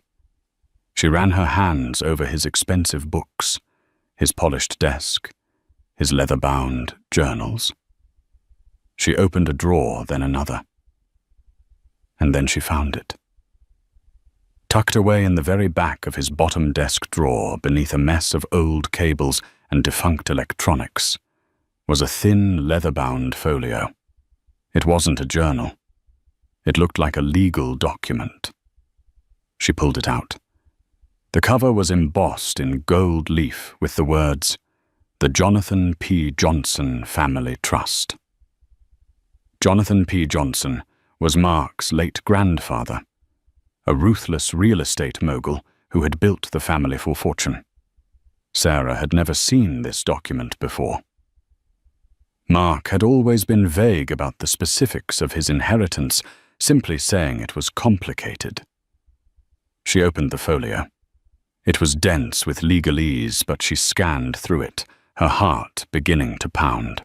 She ran her hands over his expensive books, his polished desk, his leather-bound journals. She opened a drawer, then another. And then she found it. Tucked away in the very back of his bottom desk drawer, beneath a mess of old cables and defunct electronics, was a thin, leather-bound folio. It wasn't a journal. It looked like a legal document. She pulled it out. The cover was embossed in gold leaf with the words, "The Jonathan P. Johnson Family Trust." Jonathan P. Johnson was Mark's late grandfather, a ruthless real estate mogul who had built the family for fortune. Sarah had never seen this document before. Mark had always been vague about the specifics of his inheritance, simply saying it was complicated. She opened the folio. It was dense with legalese, but she scanned through it, her heart beginning to pound.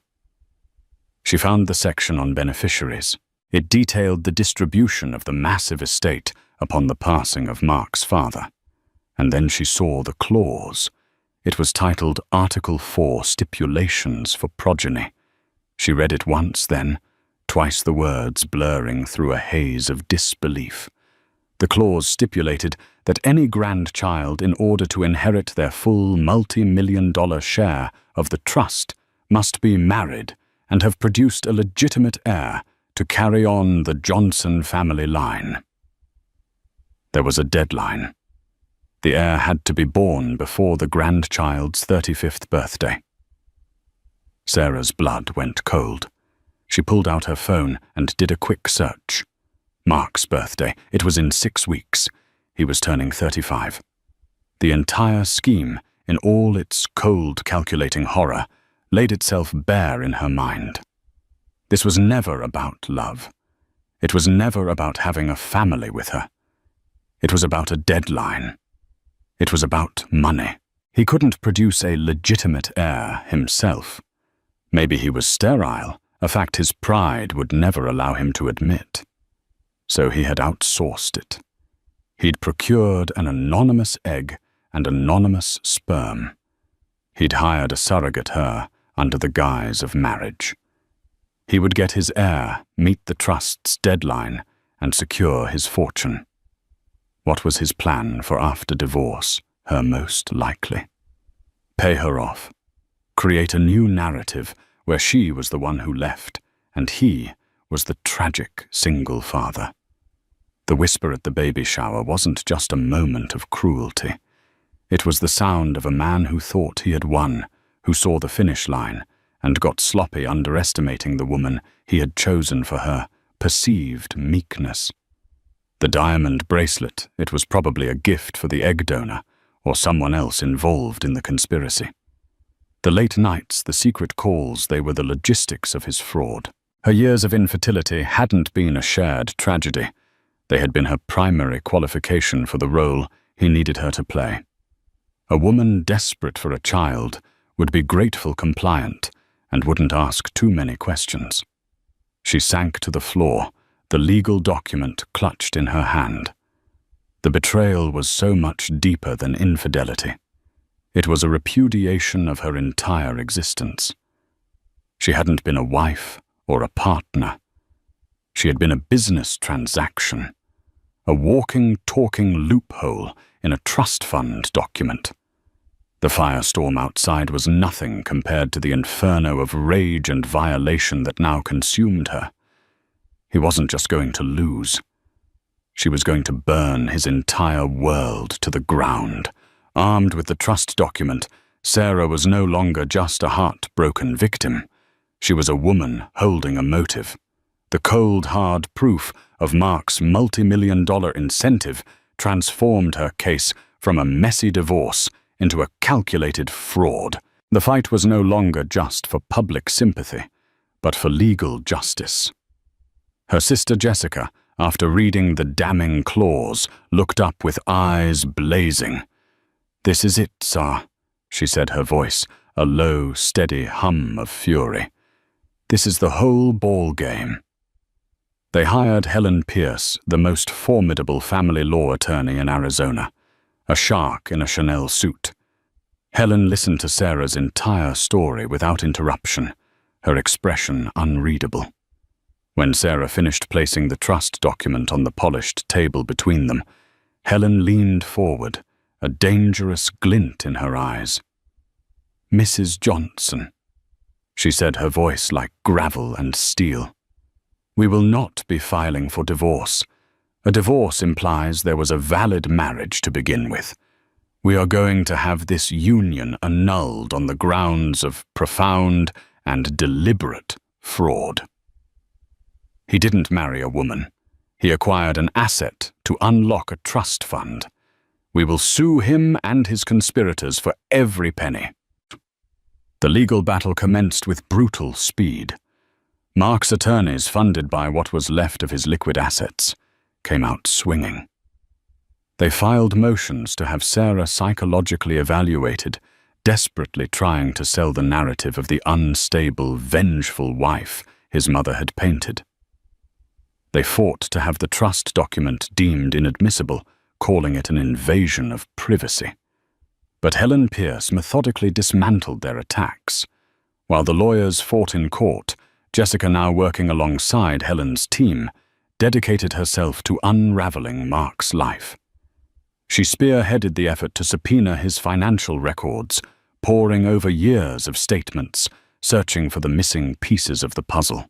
She found the section on beneficiaries. It detailed the distribution of the massive estate upon the passing of Mark's father. And then she saw the clause. It was titled Article 4 Stipulations for Progeny. She read it once, then, twice the words blurring through a haze of disbelief. The clause stipulated that any grandchild, in order to inherit their full multi-million-dollar share of the trust, must be married and have produced a legitimate heir to carry on the Johnson family line. There was a deadline. The heir had to be born before the grandchild's 35th birthday. Sarah's blood went cold. She pulled out her phone and did a quick search. Mark's birthday. It was in 6 weeks. He was turning 35. The entire scheme, in all its cold, calculating horror, laid itself bare in her mind. This was never about love. It was never about having a family with her. It was about a deadline. It was about money. He couldn't produce a legitimate heir himself. Maybe he was sterile, a fact his pride would never allow him to admit. So he had outsourced it. He'd procured an anonymous egg and anonymous sperm. He'd hired a surrogate her under the guise of marriage. He would get his heir, meet the trust's deadline, and secure his fortune. What was his plan for after divorce, her most likely? Pay her off. Create a new narrative where she was the one who left, and he was the tragic single father. The whisper at the baby shower wasn't just a moment of cruelty. It was the sound of a man who thought he had won, who saw the finish line, and got sloppy underestimating the woman he had chosen for her perceived meekness. The diamond bracelet, it was probably a gift for the egg donor, or someone else involved in the conspiracy. The late nights, the secret calls, they were the logistics of his fraud. Her years of infertility hadn't been a shared tragedy. They had been her primary qualification for the role he needed her to play. A woman desperate for a child would be grateful compliant and wouldn't ask too many questions. She sank to the floor, the legal document clutched in her hand. The betrayal was so much deeper than infidelity. It was a repudiation of her entire existence. She hadn't been a wife or a partner. She had been a business transaction, a walking, talking loophole in a trust fund document. The firestorm outside was nothing compared to the inferno of rage and violation that now consumed her. He wasn't just going to lose. She was going to burn his entire world to the ground. Armed with the trust document, Sarah was no longer just a heartbroken victim. She was a woman holding a motive. The cold, hard proof of Mark's multi-million-dollar incentive transformed her case from a messy divorce into a calculated fraud. The fight was no longer just for public sympathy, but for legal justice. Her sister Jessica, after reading the damning clause, looked up with eyes blazing. "This is it, sir," she said, her voice a low, steady hum of fury. "This is the whole ball game." They hired Helen Pierce, the most formidable family law attorney in Arizona, a shark in a Chanel suit. Helen listened to Sarah's entire story without interruption, her expression unreadable. When Sarah finished placing the trust document on the polished table between them, Helen leaned forward, a dangerous glint in her eyes. "Mrs. Johnson," she said, her voice like gravel and steel, "we will not be filing for divorce. A divorce implies there was a valid marriage to begin with. We are going to have this union annulled on the grounds of profound and deliberate fraud." He didn't marry a woman. He acquired an asset to unlock a trust fund. We will sue him and his conspirators for every penny. The legal battle commenced with brutal speed. Mark's attorneys, funded by what was left of his liquid assets, came out swinging. They filed motions to have Sarah psychologically evaluated, desperately trying to sell the narrative of the unstable, vengeful wife his mother had painted. They fought to have the trust document deemed inadmissible, calling it an invasion of privacy. But Helen Pierce methodically dismantled their attacks. While the lawyers fought in court, Jessica, now working alongside Helen's team, dedicated herself to unraveling Mark's life. She spearheaded the effort to subpoena his financial records, poring over years of statements, searching for the missing pieces of the puzzle.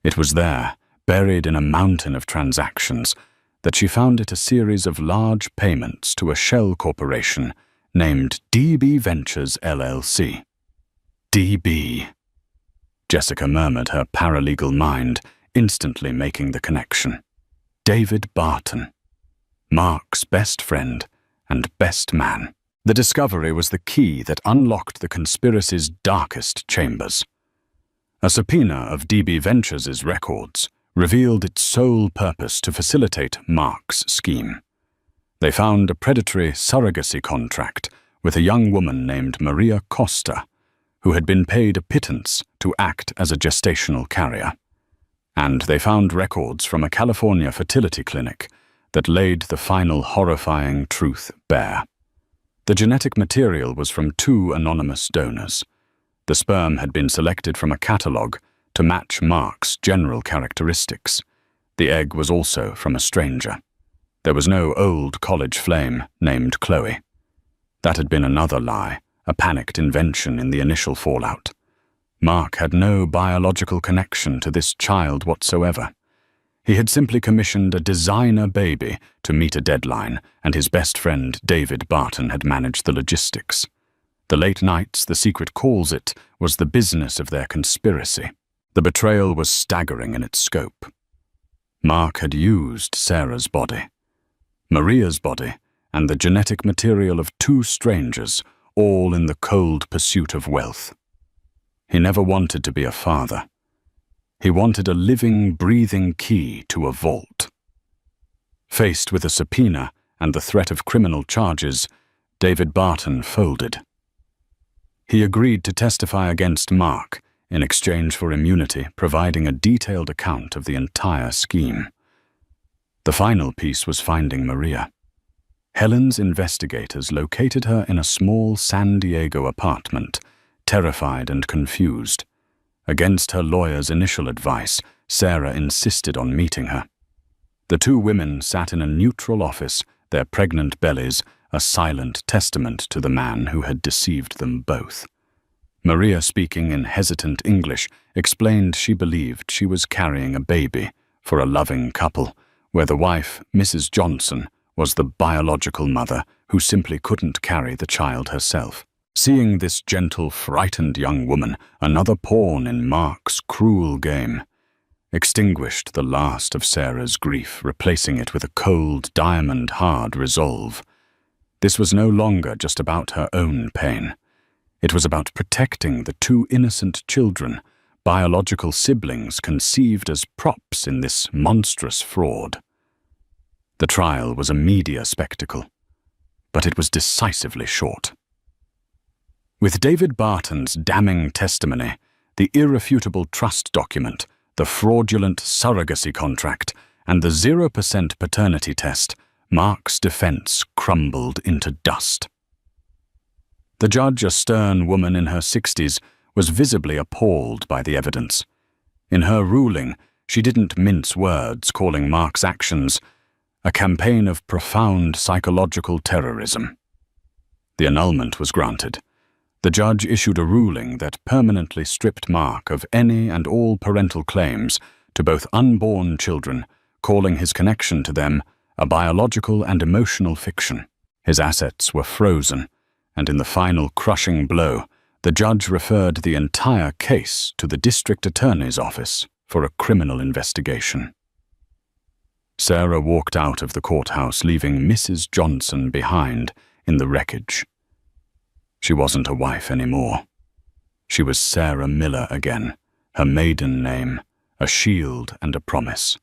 It was there, buried in a mountain of transactions, that she found it a series of large payments to a shell corporation named DB Ventures LLC. DB. Jessica murmured, her paralegal mind instantly making the connection. David Barton, Mark's best friend and best man. The discovery was the key that unlocked the conspiracy's darkest chambers. A subpoena of DB Ventures' records revealed its sole purpose to facilitate Mark's scheme. They found a predatory surrogacy contract with a young woman named Maria Costa, who had been paid a pittance to act as a gestational carrier. And they found records from a California fertility clinic that laid the final horrifying truth bare. The genetic material was from 2 anonymous donors. The sperm had been selected from a catalogue to match Mark's general characteristics. The egg was also from a stranger. There was no old college flame named Chloe. That had been another lie, a panicked invention in the initial fallout. Mark had no biological connection to this child whatsoever. He had simply commissioned a designer baby to meet a deadline, and his best friend David Barton had managed the logistics. The late nights, the secret calls it, was the business of their conspiracy. The betrayal was staggering in its scope. Mark had used Sarah's body, Maria's body, and the genetic material of 2 strangers, all in the cold pursuit of wealth. He never wanted to be a father. He wanted a living, breathing key to a vault. Faced with a subpoena and the threat of criminal charges, David Barton folded. He agreed to testify against Mark in exchange for immunity, providing a detailed account of the entire scheme. The final piece was finding Maria. Helen's investigators located her in a small San Diego apartment, terrified and confused. Against her lawyer's initial advice, Sarah insisted on meeting her. The 2 women sat in a neutral office, their pregnant bellies a silent testament to the man who had deceived them both. Maria, speaking in hesitant English, explained she believed she was carrying a baby for a loving couple, where the wife, Mrs. Johnson, was the biological mother who simply couldn't carry the child herself. Seeing this gentle, frightened young woman, another pawn in Mark's cruel game, extinguished the last of Sarah's grief, replacing it with a cold, diamond-hard resolve. This was no longer just about her own pain. It was about protecting the two innocent children, biological siblings conceived as props in this monstrous fraud. The trial was a media spectacle, but it was decisively short. With David Barton's damning testimony, the irrefutable trust document, the fraudulent surrogacy contract, and the 0% paternity test, Mark's defense crumbled into dust. The judge, a stern woman in her 60s, was visibly appalled by the evidence. In her ruling, she didn't mince words, calling Mark's actions a campaign of profound psychological terrorism. The annulment was granted. The judge issued a ruling that permanently stripped Mark of any and all parental claims to both unborn children, calling his connection to them a biological and emotional fiction. His assets were frozen, and in the final crushing blow, the judge referred the entire case to the district attorney's office for a criminal investigation. Sarah walked out of the courthouse, leaving Mrs. Johnson behind in the wreckage. She wasn't a wife anymore. She was Sarah Miller again, her maiden name, a shield and a promise.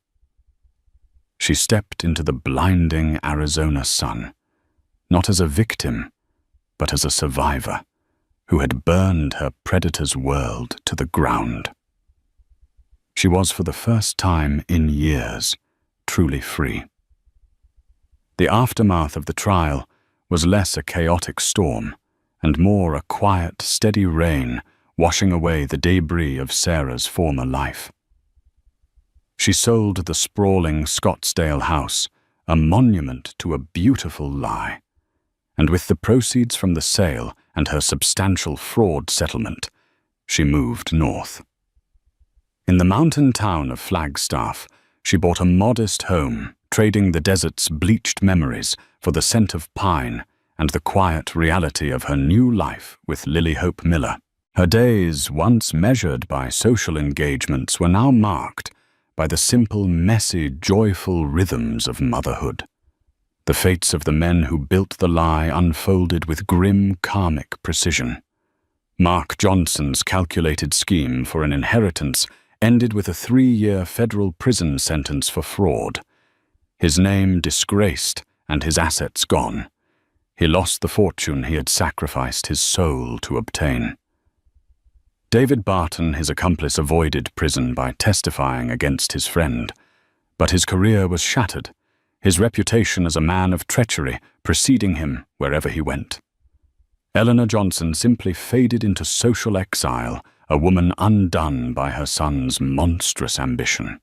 She stepped into the blinding Arizona sun, not as a victim, but as a survivor who had burned her predator's world to the ground. She was, for the first time in years, truly free. The aftermath of the trial was less a chaotic storm and more a quiet, steady rain washing away the debris of Sarah's former life. She sold the sprawling Scottsdale house, a monument to a beautiful lie, and with the proceeds from the sale and her substantial fraud settlement, she moved north. In the mountain town of Flagstaff, she bought a modest home, trading the desert's bleached memories for the scent of pine and the quiet reality of her new life with Lily Hope Miller. Her days, once measured by social engagements, were now marked by the simple, messy, joyful rhythms of motherhood. The fates of the men who built the lie unfolded with grim, karmic precision. Mark Johnson's calculated scheme for an inheritance ended with a 3-year federal prison sentence for fraud. His name disgraced and his assets gone. He lost the fortune he had sacrificed his soul to obtain. David Barton, his accomplice, avoided prison by testifying against his friend, but his career was shattered, his reputation as a man of treachery preceding him wherever he went. Eleanor Johnson simply faded into social exile, a woman undone by her son's monstrous ambition.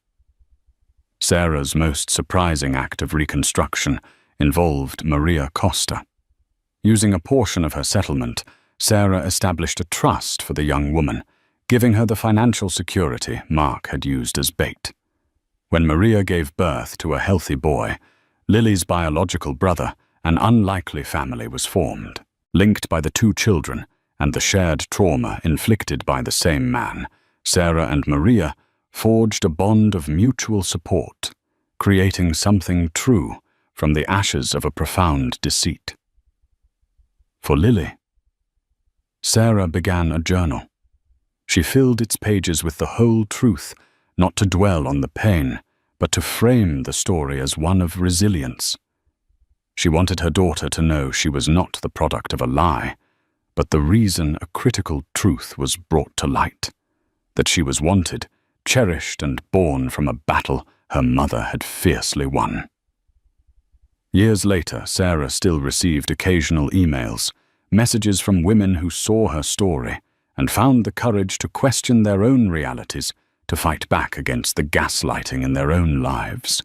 Sarah's most surprising act of reconstruction involved Maria Costa. Using a portion of her settlement, Sarah established a trust for the young woman, giving her the financial security Mark had used as bait. When Maria gave birth to a healthy boy, Lily's biological brother, an unlikely family was formed. Linked by the two children and the shared trauma inflicted by the same man, Sarah and Maria forged a bond of mutual support, creating something true from the ashes of a profound deceit. For Lily, Sarah began a journal. She filled its pages with the whole truth, not to dwell on the pain, but to frame the story as one of resilience. She wanted her daughter to know she was not the product of a lie, but the reason a critical truth was brought to light, that she was wanted, cherished, and born from a battle her mother had fiercely won. Years later, Sarah still received occasional emails, messages from women who saw her story and found the courage to question their own realities, to fight back against the gaslighting in their own lives.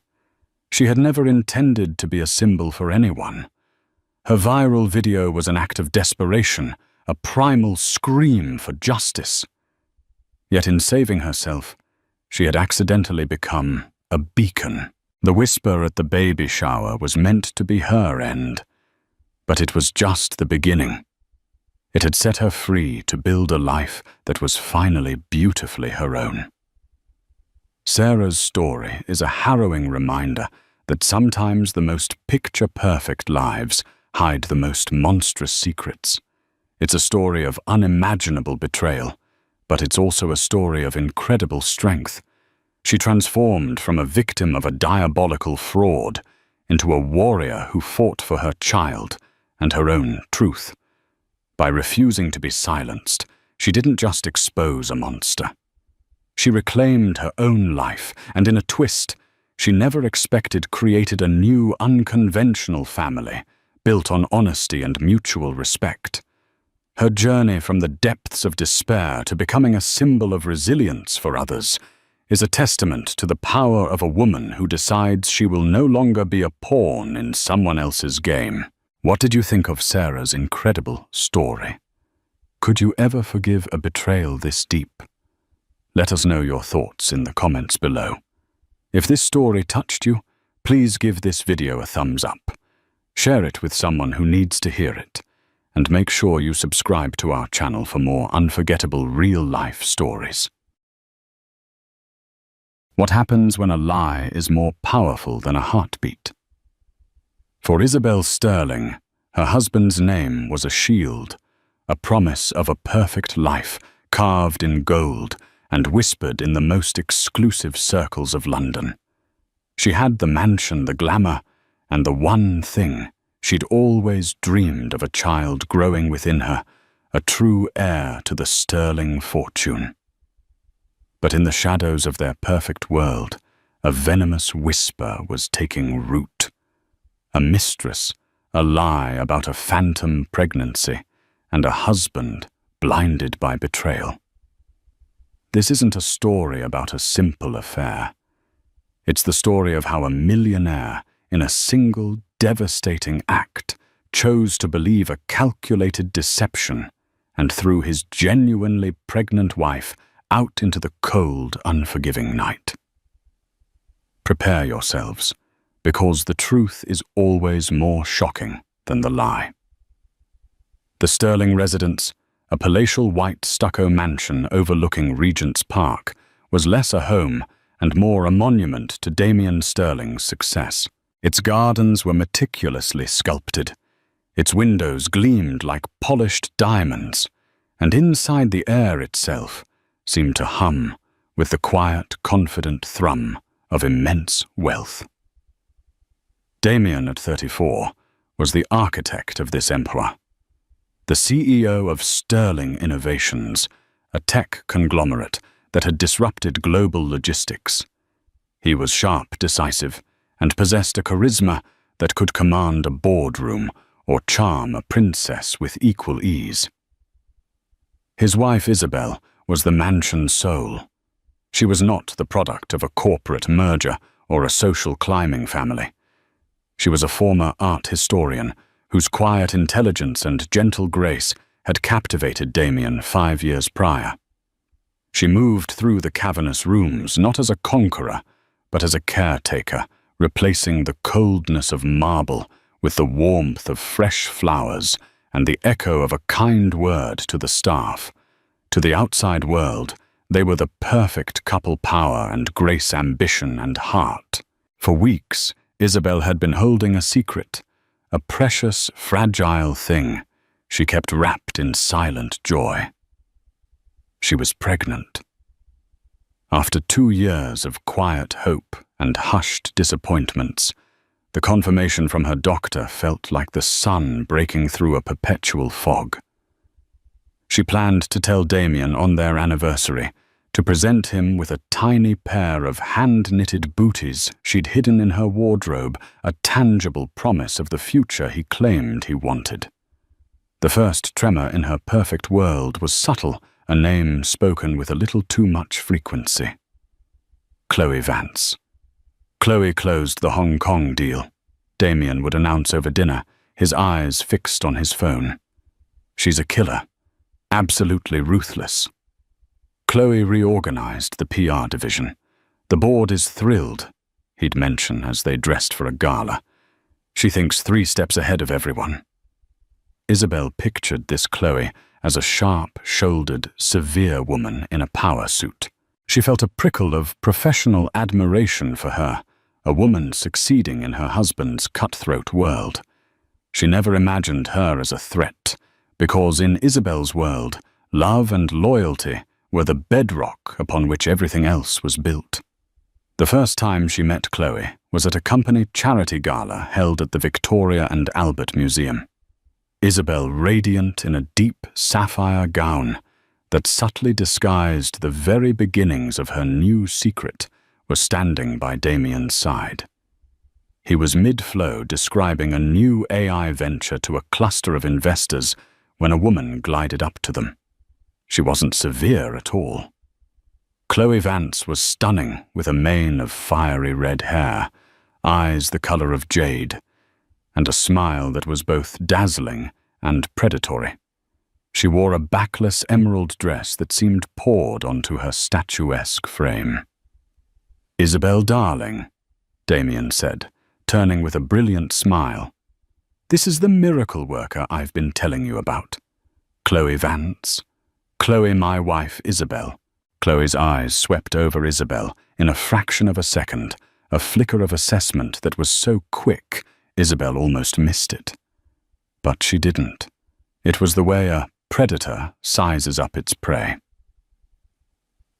She had never intended to be a symbol for anyone. Her viral video was an act of desperation, a primal scream for justice. Yet in saving herself, she had accidentally become a beacon. The whisper at the baby shower was meant to be her end, but it was just the beginning. It had set her free to build a life that was finally beautifully her own. Sarah's story is a harrowing reminder that sometimes the most picture-perfect lives hide the most monstrous secrets. It's a story of unimaginable betrayal, but it's also a story of incredible strength. She transformed from a victim of a diabolical fraud into a warrior who fought for her child and her own truth. By refusing to be silenced, she didn't just expose a monster. She reclaimed her own life, and in a twist, she never expected created a new unconventional family built on honesty and mutual respect. Her journey from the depths of despair to becoming a symbol of resilience for others is a testament to the power of a woman who decides she will no longer be a pawn in someone else's game. What did you think of Sarah's incredible story? Could you ever forgive a betrayal this deep? Let us know your thoughts in the comments below. If this story touched you, please give this video a thumbs up. Share it with someone who needs to hear it, and make sure you subscribe to our channel for more unforgettable real-life stories. What happens when a lie is more powerful than a heartbeat? For Isabel Sterling, her husband's name was a shield, a promise of a perfect life carved in gold and whispered in the most exclusive circles of London. She had the mansion, the glamour, and the one thing she'd always dreamed of: a child growing within her, a true heir to the Sterling fortune. But in the shadows of their perfect world, a venomous whisper was taking root. A mistress, a lie about a phantom pregnancy, and a husband blinded by betrayal. This isn't a story about a simple affair. It's the story of how a millionaire, in a single devastating act, chose to believe a calculated deception and threw his genuinely pregnant wife out into the cold, unforgiving night. Prepare yourselves, because the truth is always more shocking than the lie. The Sterling residence, a palatial white stucco mansion overlooking Regent's Park, was less a home and more a monument to Damien Sterling's success. Its gardens were meticulously sculpted. Its windows gleamed like polished diamonds, and inside the air itself seemed to hum with the quiet, confident thrum of immense wealth. Damien, at 34, was the architect of this empire. The CEO of Sterling Innovations, a tech conglomerate that had disrupted global logistics. He was sharp, decisive, and possessed a charisma that could command a boardroom or charm a princess with equal ease. His wife Isabel was the mansion's soul. She was not the product of a corporate merger or a social climbing family. She was a former art historian whose quiet intelligence and gentle grace had captivated Damien 5 years prior. She moved through the cavernous rooms not as a conqueror, but as a caretaker, replacing the coldness of marble with the warmth of fresh flowers and the echo of a kind word to the staff. To the outside world, they were the perfect couple: power and grace, ambition and heart. For weeks, Isabel had been holding a secret, a precious, fragile thing she kept wrapped in silent joy. She was pregnant. After 2 years of quiet hope and hushed disappointments, the confirmation from her doctor felt like the sun breaking through a perpetual fog. She planned to tell Damien on their anniversary, to present him with a tiny pair of hand-knitted booties she'd hidden in her wardrobe, a tangible promise of the future he claimed he wanted. The first tremor in her perfect world was subtle, a name spoken with a little too much frequency. Chloe Vance. Chloe closed the Hong Kong deal, Damien would announce over dinner, his eyes fixed on his phone. She's a killer, absolutely ruthless. Chloe reorganized the PR division. The board is thrilled. he'd mention as they dressed for a gala. "She thinks 3 steps ahead of everyone." Isabel pictured this Chloe as a sharp-shouldered, severe woman in a power suit. She felt a prickle of professional admiration for her, a woman succeeding in her husband's cutthroat world. She never imagined her as a threat, because in Isabel's world, love and loyalty were the bedrock upon which everything else was built. The first time she met Chloe was at a company charity gala held at the Victoria and Albert Museum. Isabel, radiant in a deep sapphire gown that subtly disguised the very beginnings of her new secret, was standing by Damien's side. He was mid-flow describing a new AI venture to a cluster of investors when a woman glided up to them. She wasn't severe at all. Chloe Vance was stunning with a mane of fiery red hair, eyes the color of jade, and a smile that was both dazzling and predatory. She wore a backless emerald dress that seemed poured onto her statuesque frame. "Isabel, darling," Damien said, turning with a brilliant smile. "This is the miracle worker I've been telling you about. Chloe Vance. Chloe, my wife, Isabel." Chloe's eyes swept over Isabel in a fraction of a second, a flicker of assessment that was so quick, Isabel almost missed it. But she didn't. It was the way a predator sizes up its prey.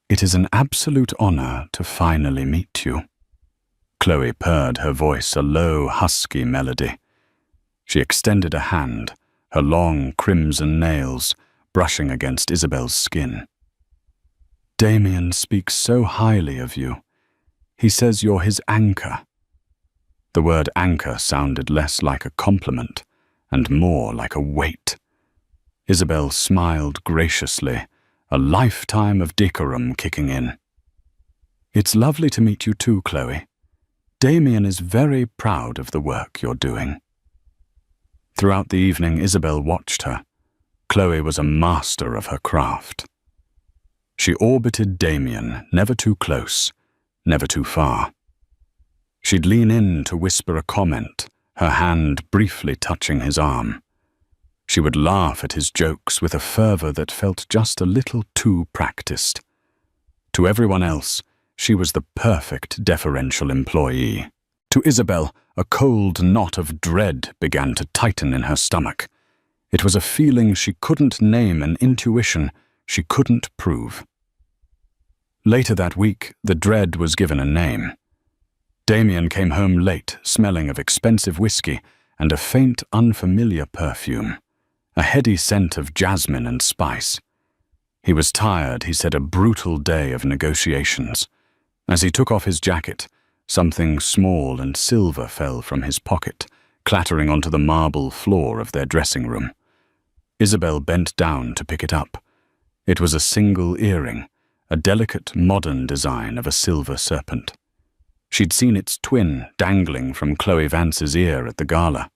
"It is an absolute honor to finally meet you." Chloe purred, her voice a low, husky melody. She extended a hand, her long crimson nails brushing against Isabel's skin. "Damien speaks so highly of you. He says you're his anchor." The word anchor sounded less like a compliment and more like a weight. Isabel smiled graciously, a lifetime of decorum kicking in. "It's lovely to meet you too, Chloe. Damien is very proud of the work you're doing." Throughout the evening, Isabel watched her. Chloe was a master of her craft. She orbited Damien, never too close, never too far. She'd lean in to whisper a comment, her hand briefly touching his arm. She would laugh at his jokes with a fervor that felt just a little too practiced. To everyone else, she was the perfect deferential employee. To Isabel, a cold knot of dread began to tighten in her stomach. It was a feeling she couldn't name, an intuition she couldn't prove. Later that week, the dread was given a name. Damien came home late, smelling of expensive whiskey and a faint, unfamiliar perfume, a heady scent of jasmine and spice. He was tired, he said, a brutal day of negotiations. As he took off his jacket, something small and silver fell from his pocket, clattering onto the marble floor of their dressing room. Isabel bent down to pick it up. It was a single earring, a delicate modern design of a silver serpent. She'd seen its twin dangling from Chloe Vance's ear at the gala.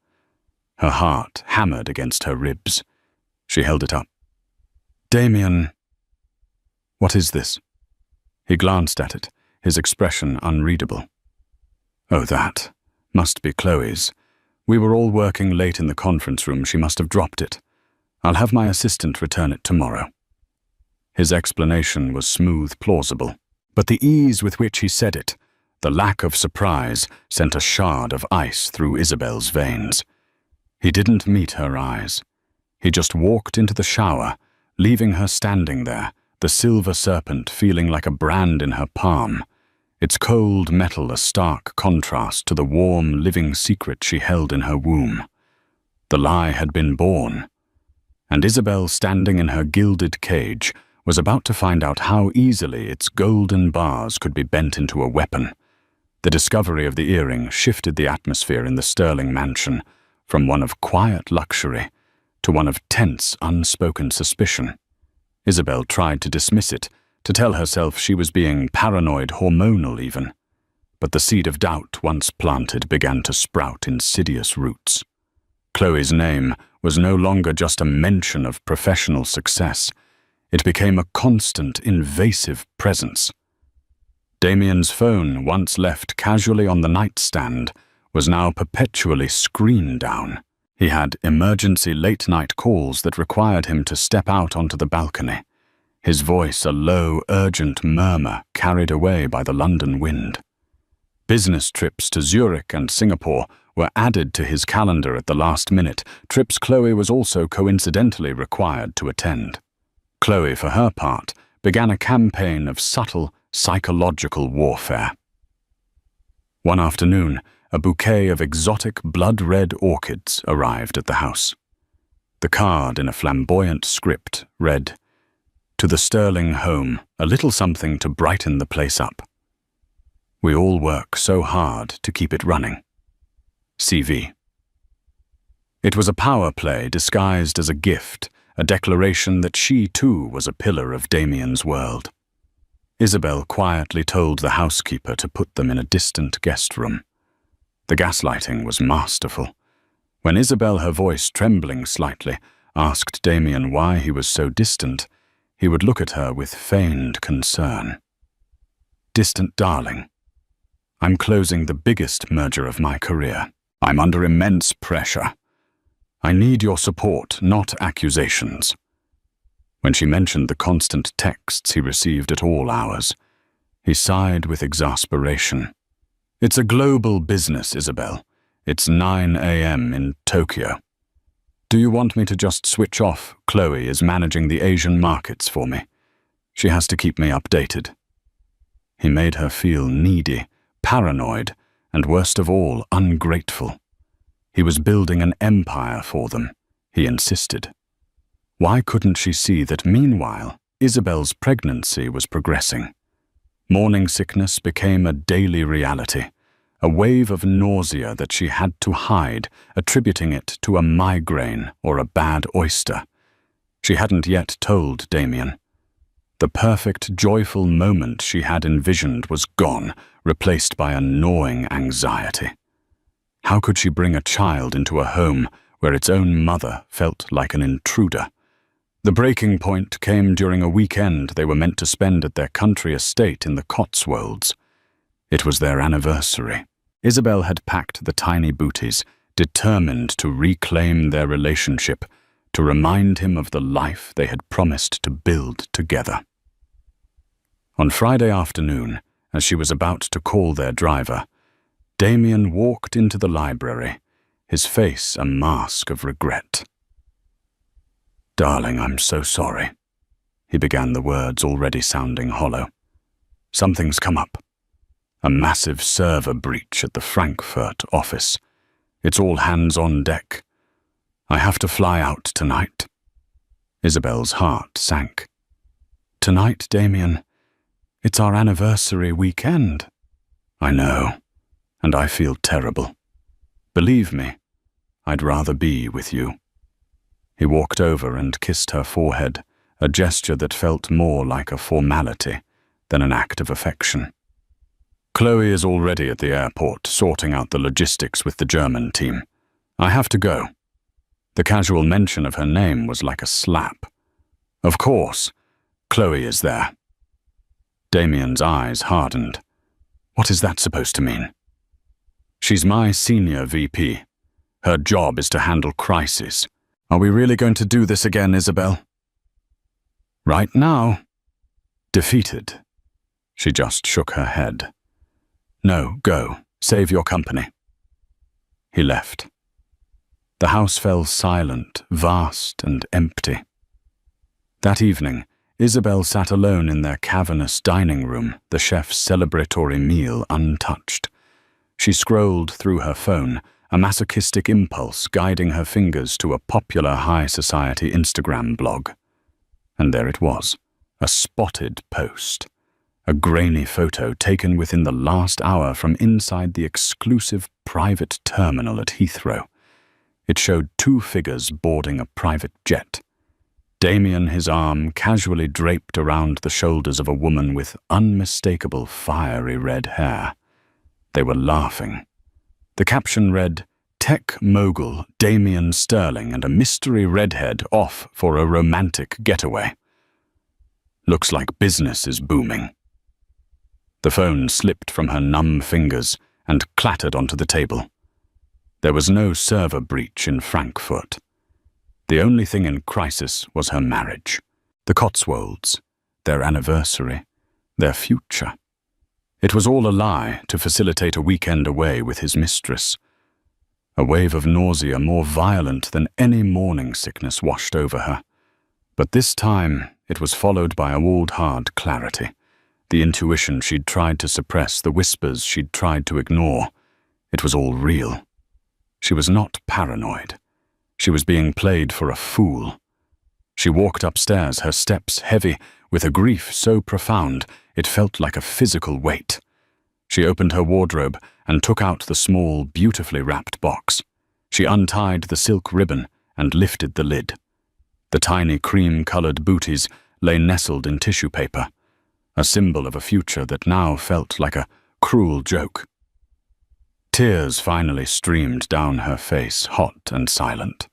Her heart hammered against her ribs. She held it up. "Damien, what is this?" He glanced at it, his expression unreadable. "Oh, that must be Chloe's. We were all working late in the conference room. She must have dropped it. I'll have my assistant return it tomorrow." His explanation was smooth, plausible, but the ease with which he said it, the lack of surprise, sent a shard of ice through Isabel's veins. He didn't meet her eyes. He just walked into the shower, leaving her standing there, the silver serpent feeling like a brand in her palm, its cold metal a stark contrast to the warm, living secret she held in her womb. The lie had been born, and Isabel, standing in her gilded cage, was about to find out how easily its golden bars could be bent into a weapon. The discovery of the earring shifted the atmosphere in the Sterling mansion from one of quiet luxury to one of tense, unspoken suspicion. Isabel tried to dismiss it, to tell herself she was being paranoid, hormonal even. But the seed of doubt, once planted, began to sprout insidious roots. Chloe's name was no longer just a mention of professional success. It became a constant, invasive presence. Damien's phone, once left casually on the nightstand, was now perpetually screen down. He had emergency late-night calls that required him to step out onto the balcony, his voice a low, urgent murmur carried away by the London wind. Business trips to Zurich and Singapore were added to his calendar at the last minute, trips Chloe was also coincidentally required to attend. Chloe, for her part, began a campaign of subtle psychological warfare. One afternoon, a bouquet of exotic blood-red orchids arrived at the house. The card, in a flamboyant script, read, "To the Sterling home, a little something to brighten the place up. We all work so hard to keep it running. CV." It was a power play disguised as a gift, a declaration that she too was a pillar of Damien's world. Isabel quietly told the housekeeper to put them in a distant guest room. The gaslighting was masterful. When Isabel, her voice trembling slightly, asked Damien why he was so distant, he would look at her with feigned concern. "Distant, darling. I'm closing the biggest merger of my career. I'm under immense pressure. I need your support, not accusations." When she mentioned the constant texts he received at all hours, he sighed with exasperation. "It's a global business, Isabel. It's 9 a.m. in Tokyo. Do you want me to just switch off? Chloe is managing the Asian markets for me. She has to keep me updated." He made her feel needy, paranoid, and worst of all, ungrateful. He was building an empire for them, he insisted. Why couldn't she see that meanwhile, Isabel's pregnancy was progressing? Morning sickness became a daily reality, a wave of nausea that she had to hide, attributing it to a migraine or a bad oyster. She hadn't yet told Damien. The perfect, joyful moment she had envisioned was gone, replaced by a gnawing anxiety. How could she bring a child into a home where its own mother felt like an intruder? The breaking point came during a weekend they were meant to spend at their country estate in the Cotswolds. It was their anniversary. Isabel had packed the tiny booties, determined to reclaim their relationship, to remind him of the life they had promised to build together. On Friday afternoon, as she was about to call their driver, Damien walked into the library, his face a mask of regret. "Darling, I'm so sorry." He began, the words already sounding hollow. "Something's come up. A massive server breach at the Frankfurt office. It's all hands on deck. I have to fly out tonight." Isabel's heart sank. "Tonight, Damien? It's our anniversary weekend." "I know, and I feel terrible. Believe me, I'd rather be with you." He walked over and kissed her forehead, a gesture that felt more like a formality than an act of affection. "Chloe is already at the airport, sorting out the logistics with the German team. I have to go." The casual mention of her name was like a slap. "Of course, Chloe is there." Damien's eyes hardened. "What is that supposed to mean?" "She's my senior VP. Her job is to handle crises. Are we really going to do this again, Isabel?" "Right now." Defeated, she just shook her head. "No, go. Save your company." He left. The house fell silent, vast and empty. That evening, Isabel sat alone in their cavernous dining room, the chef's celebratory meal untouched. She scrolled through her phone, a masochistic impulse guiding her fingers to a popular high society Instagram blog. And there it was, a spotted post. A grainy photo taken within the last hour from inside the exclusive private terminal at Heathrow. It showed two figures boarding a private jet. Damien, his arm casually draped around the shoulders of a woman with unmistakable fiery red hair. They were laughing. The caption read, "Tech mogul Damien Sterling and a mystery redhead off for a romantic getaway. Looks like business is booming." The phone slipped from her numb fingers and clattered onto the table. There was no server breach in Frankfurt. The only thing in crisis was her marriage, the Cotswolds, their anniversary, their future. It was all a lie to facilitate a weekend away with his mistress. A wave of nausea more violent than any morning sickness washed over her. But this time it was followed by a walled-hard clarity. The intuition she'd tried to suppress, the whispers she'd tried to ignore. It was all real. She was not paranoid. She was being played for a fool. She walked upstairs, her steps heavy, with a grief so profound it felt like a physical weight. She opened her wardrobe and took out the small, beautifully wrapped box. She untied the silk ribbon and lifted the lid. The tiny cream-colored booties lay nestled in tissue paper, a symbol of a future that now felt like a cruel joke. Tears finally streamed down her face, hot and silent.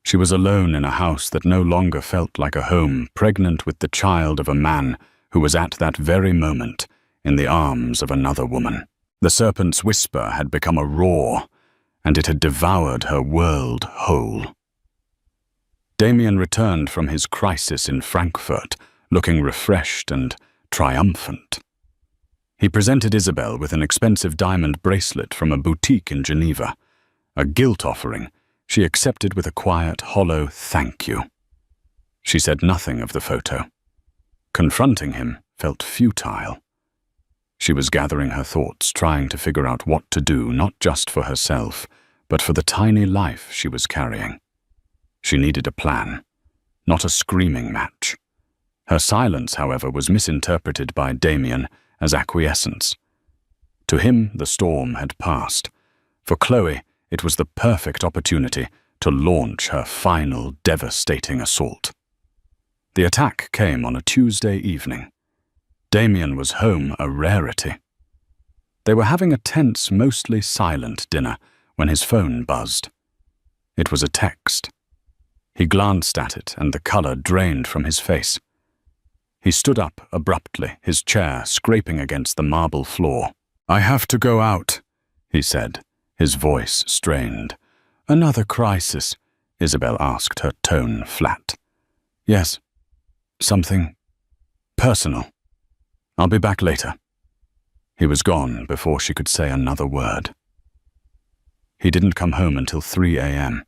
She was alone in a house that no longer felt like a home, pregnant with the child of a man who was at that very moment in the arms of another woman. The serpent's whisper had become a roar, and it had devoured her world whole. Damien returned from his crisis in Frankfurt, looking refreshed and triumphant. He presented Isabel with an expensive diamond bracelet from a boutique in Geneva, a guilt offering she accepted with a quiet, hollow thank you. She said nothing of the photo. Confronting him felt futile. She was gathering her thoughts, trying to figure out what to do, not just for herself, but for the tiny life she was carrying. She needed a plan, not a screaming match. Her silence, however, was misinterpreted by Damien as acquiescence. To him, the storm had passed. For Chloe, it was the perfect opportunity to launch her final, devastating assault. The attack came on a Tuesday evening. Damien was home, a rarity. They were having a tense, mostly silent dinner when his phone buzzed. It was a text. He glanced at it, and the color drained from his face. He stood up abruptly, his chair scraping against the marble floor. "I have to go out," he said, his voice strained. "Another crisis?" Isabel asked, her tone flat. "Yes. Something personal. I'll be back later." He was gone before she could say another word. He didn't come home until 3 a.m.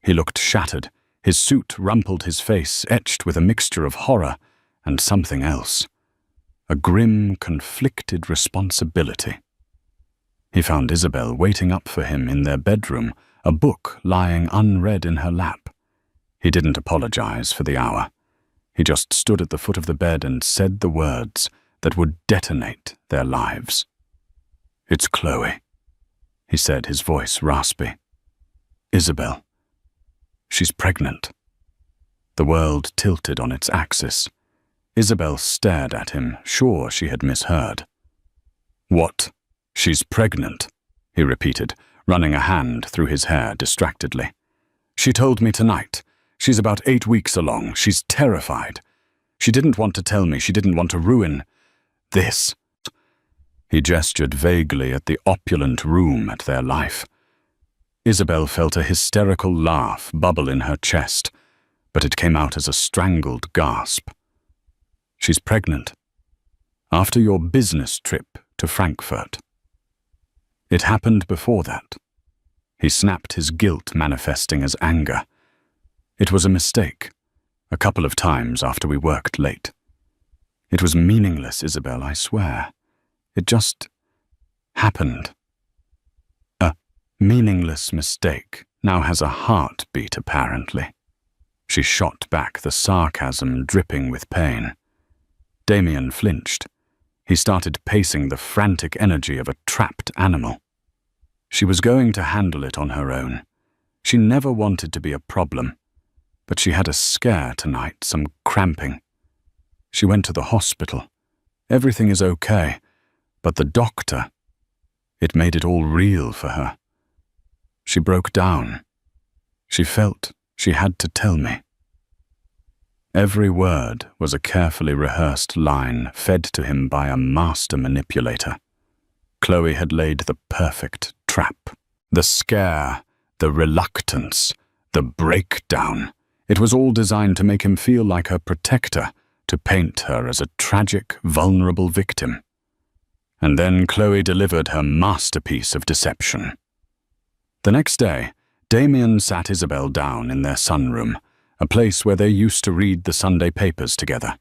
He looked shattered. His suit rumpled, his face etched with a mixture of horror and something else. A grim, conflicted responsibility. He found Isabel waiting up for him in their bedroom, a book lying unread in her lap. He didn't apologize for the hour. He just stood at the foot of the bed and said the words that would detonate their lives. "It's Chloe," he said, his voice raspy. "Isabel. She's pregnant." The world tilted on its axis. Isabel stared at him, sure she had misheard. "What? She's pregnant," he repeated, running a hand through his hair distractedly. "She told me tonight. She's about 8 weeks along. She's terrified. She didn't want to tell me. She didn't want to ruin this." He gestured vaguely at the opulent room at their life. Isabel felt a hysterical laugh bubble in her chest, but it came out as a strangled gasp. "She's pregnant. After your business trip to Frankfurt." It happened before that. He snapped, his guilt manifesting as anger. "It was a mistake. A couple of times after we worked late. It was meaningless, Isabel, I swear. It just happened. A meaningless mistake now has a heartbeat, apparently." She shot back, the sarcasm dripping with pain. Damien flinched. He started pacing, the frantic energy of a trapped animal. She was going to handle it on her own. She never wanted to be a problem, but she had a scare tonight, some cramping. She went to the hospital. Everything is okay, but the doctor, it made it all real for her. She broke down. She felt she had to tell me. Every word was a carefully rehearsed line fed to him by a master manipulator. Chloe had laid the perfect trap. The scare, the reluctance, the breakdown. It was all designed to make him feel like her protector, to paint her as a tragic, vulnerable victim. And then Chloe delivered her masterpiece of deception. The next day, Damien sat Isabel down in their sunroom, a place where they used to read the Sunday papers together.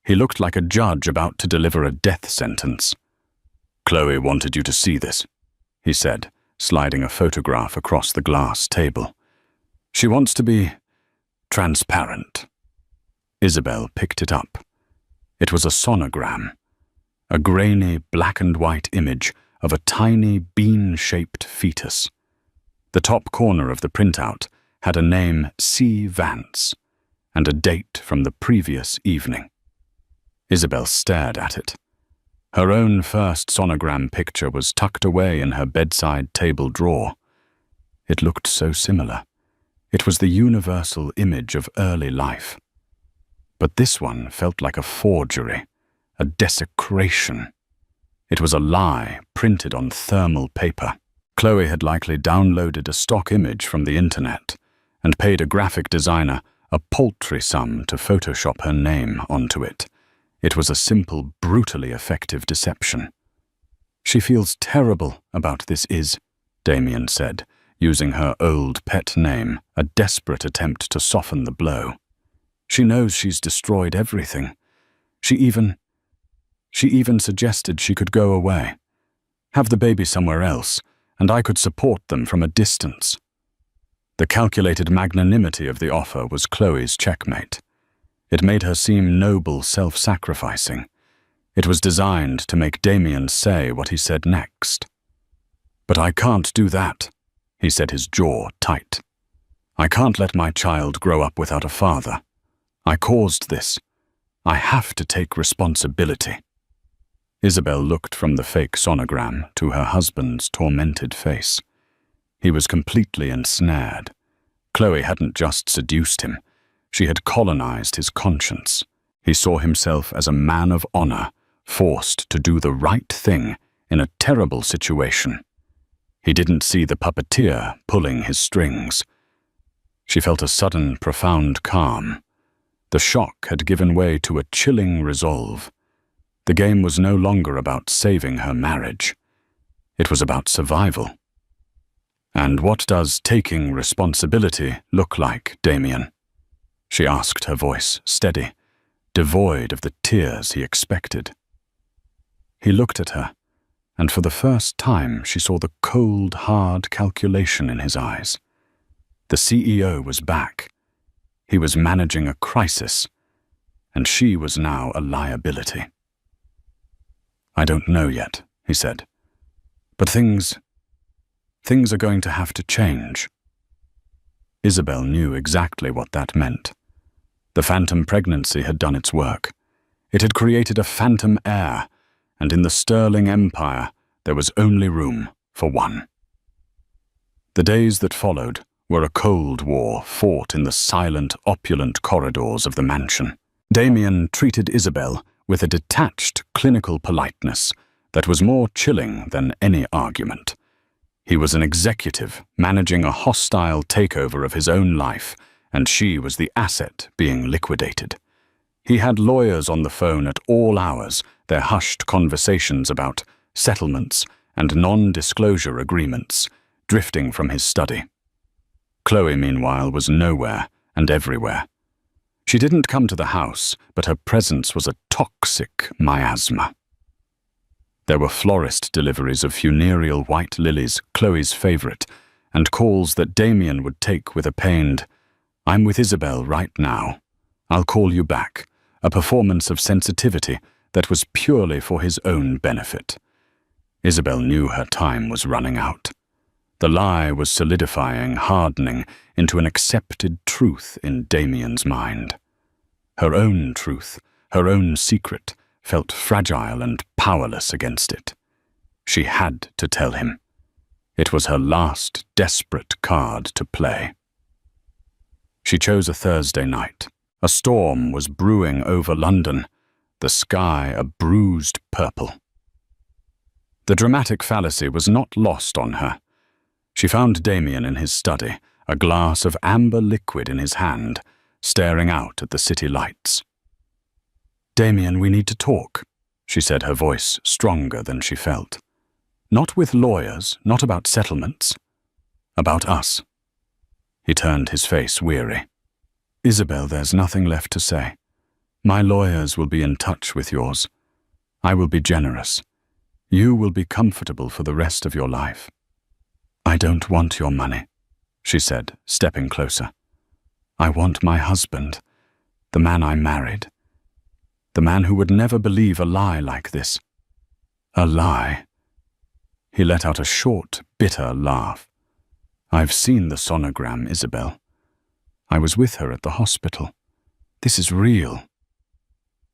He looked like a judge about to deliver a death sentence. "Chloe wanted you to see this," he said, sliding a photograph across the glass table. "She wants to be transparent." Isabel picked it up. It was a sonogram, a grainy black and white image of a tiny bean-shaped fetus. The top corner of the printout had a name C. Vance and a date from the previous evening. Isabel stared at it. Her own first sonogram picture was tucked away in her bedside table drawer. It looked so similar. It was the universal image of early life. But this one felt like a forgery, a desecration. It was a lie printed on thermal paper. Chloe had likely downloaded a stock image from the internet and paid a graphic designer a paltry sum to Photoshop her name onto it. It was a simple, brutally effective deception. "She feels terrible about this, Damien said, using her old pet name, a desperate attempt to soften the blow. "She knows she's destroyed everything. She even suggested she could go away, have the baby somewhere else, and I could support them from a distance." The calculated magnanimity of the offer was Chloe's checkmate. It made her seem noble, self-sacrificing. It was designed to make Damien say what he said next. "But I can't do that," he said, his jaw tight. "I can't let my child grow up without a father. I caused this. I have to take responsibility." Isabel looked from the fake sonogram to her husband's tormented face. He was completely ensnared. Chloe hadn't just seduced him. She had colonized his conscience. He saw himself as a man of honor, forced to do the right thing in a terrible situation. He didn't see the puppeteer pulling his strings. She felt a sudden, profound calm. The shock had given way to a chilling resolve. The game was no longer about saving her marriage. It was about survival. "And what does taking responsibility look like, Damien?" she asked, her voice steady, devoid of the tears he expected. He looked at her, and for the first time she saw the cold, hard calculation in his eyes. The CEO was back. He was managing a crisis, and she was now a liability. "I don't know yet," he said, "but things are going to have to change." Isabel knew exactly what that meant. The phantom pregnancy had done its work. It had created a phantom heir, and in the sterling empire there was only room for one. The days that followed were a cold war fought in the silent, opulent corridors of the mansion. Damien treated Isabel with a detached, clinical politeness that was more chilling than any argument. He was an executive managing a hostile takeover of his own life, and she was the asset being liquidated. He had lawyers on the phone at all hours, their hushed conversations about settlements and non-disclosure agreements drifting from his study. Chloe, meanwhile, was nowhere and everywhere. She didn't come to the house, but her presence was a toxic miasma. There were florist deliveries of funereal white lilies, Chloe's favorite, and calls that Damien would take with a pained, "I'm with Isabel right now. I'll call you back," a performance of sensitivity that was purely for his own benefit. Isabel knew her time was running out. The lie was solidifying, hardening into an accepted truth in Damien's mind. Her own truth, her own secret, felt fragile and powerless against it. She had to tell him. It was her last desperate card to play. She chose a Thursday night, A storm was brewing over London, the sky a bruised purple. The dramatic fallacy was not lost on her. She found Damien in his study, a glass of amber liquid in his hand, staring out at the city lights. "Damien, we need to talk," she said, her voice stronger than she felt. "Not with lawyers, not about settlements. About us." He turned his face weary. "Isabel, there's nothing left to say. My lawyers will be in touch with yours. I will be generous. You will be comfortable for the rest of your life." "I don't want your money," she said, stepping closer. "I want my husband, the man I married, the man who would never believe a lie like this." "A lie?" He let out a short, bitter laugh. "I've seen the sonogram, Isabel. I was with her at the hospital. This is real."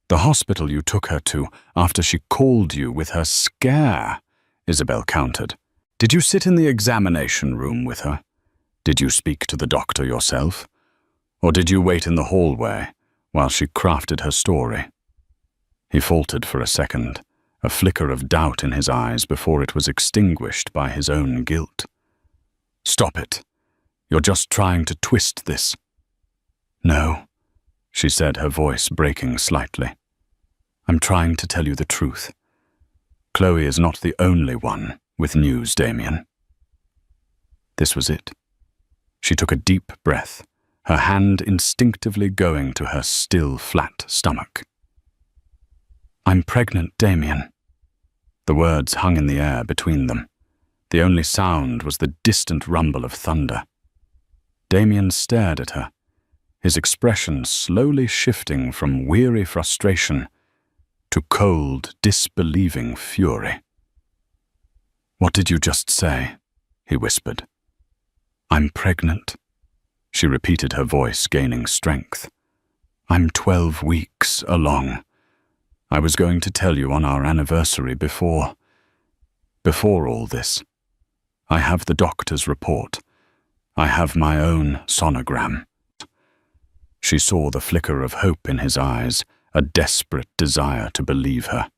"The hospital you took her to after she called you with her scare," Isabel countered. "Did you sit in the examination room with her? Did you speak to the doctor yourself? Or did you wait in the hallway while she crafted her story?" He faltered for a second, a flicker of doubt in his eyes before it was extinguished by his own guilt. "Stop it. You're just trying to twist this." "No," she said, her voice breaking slightly. "I'm trying to tell you the truth. Chloe is not the only one with news, Damien." This was it. She took a deep breath, her hand instinctively going to her still flat stomach. "I'm pregnant, Damien." The words hung in the air between them. The only sound was the distant rumble of thunder. Damien stared at her, his expression slowly shifting from weary frustration to cold, disbelieving fury. "What did you just say?" he whispered. "I'm pregnant," she repeated, her voice gaining strength. "I'm 12 weeks along. I was going to tell you on our anniversary before all this. I have the doctor's report. I have my own sonogram." She saw the flicker of hope in his eyes, a desperate desire to believe her.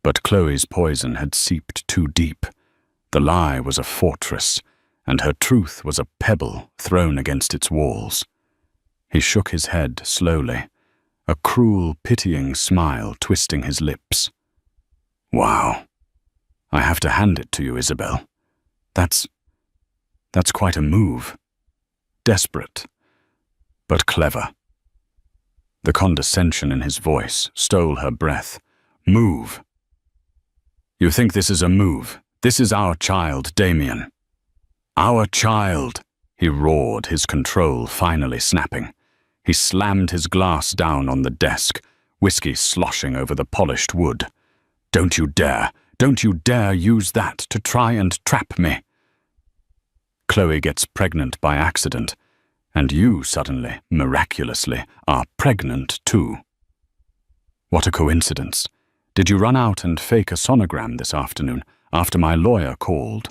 But Chloe's poison had seeped too deep. The lie was a fortress, and her truth was a pebble thrown against its walls. He shook his head slowly, a cruel, pitying smile twisting his lips. "Wow. I have to hand it to you, Isabel. That's quite a move. Desperate, but clever." The condescension in his voice stole her breath. "Move? You think this is a move? This is our child, Damien. Our child!" he roared, his control finally snapping. He slammed his glass down on the desk, whiskey sloshing over the polished wood. Don't you dare use that to try and trap me." Chloe gets pregnant by accident, and you suddenly, miraculously, are pregnant too. What a coincidence. Did you run out and fake a sonogram this afternoon after my lawyer called?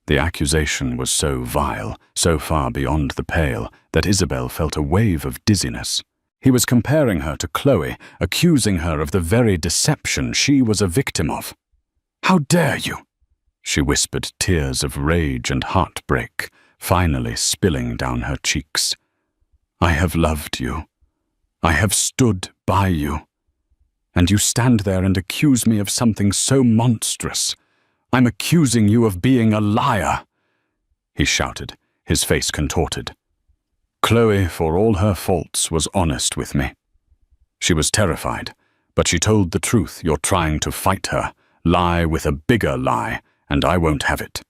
The accusation was so vile, so far beyond the pale, that Isabel felt a wave of dizziness. He was comparing her to Chloe, accusing her of the very deception she was a victim of. "How dare you?" she whispered, tears of rage and heartbreak finally spilling down her cheeks. "I have loved you. I have stood by you. And you stand there and accuse me of something so monstrous. I'm accusing you of being a liar," he shouted, his face contorted. "Chloe, for all her faults, was honest with me. She was terrified, but she told the truth. You're trying to fight her, lie with a bigger lie, and I won't have it."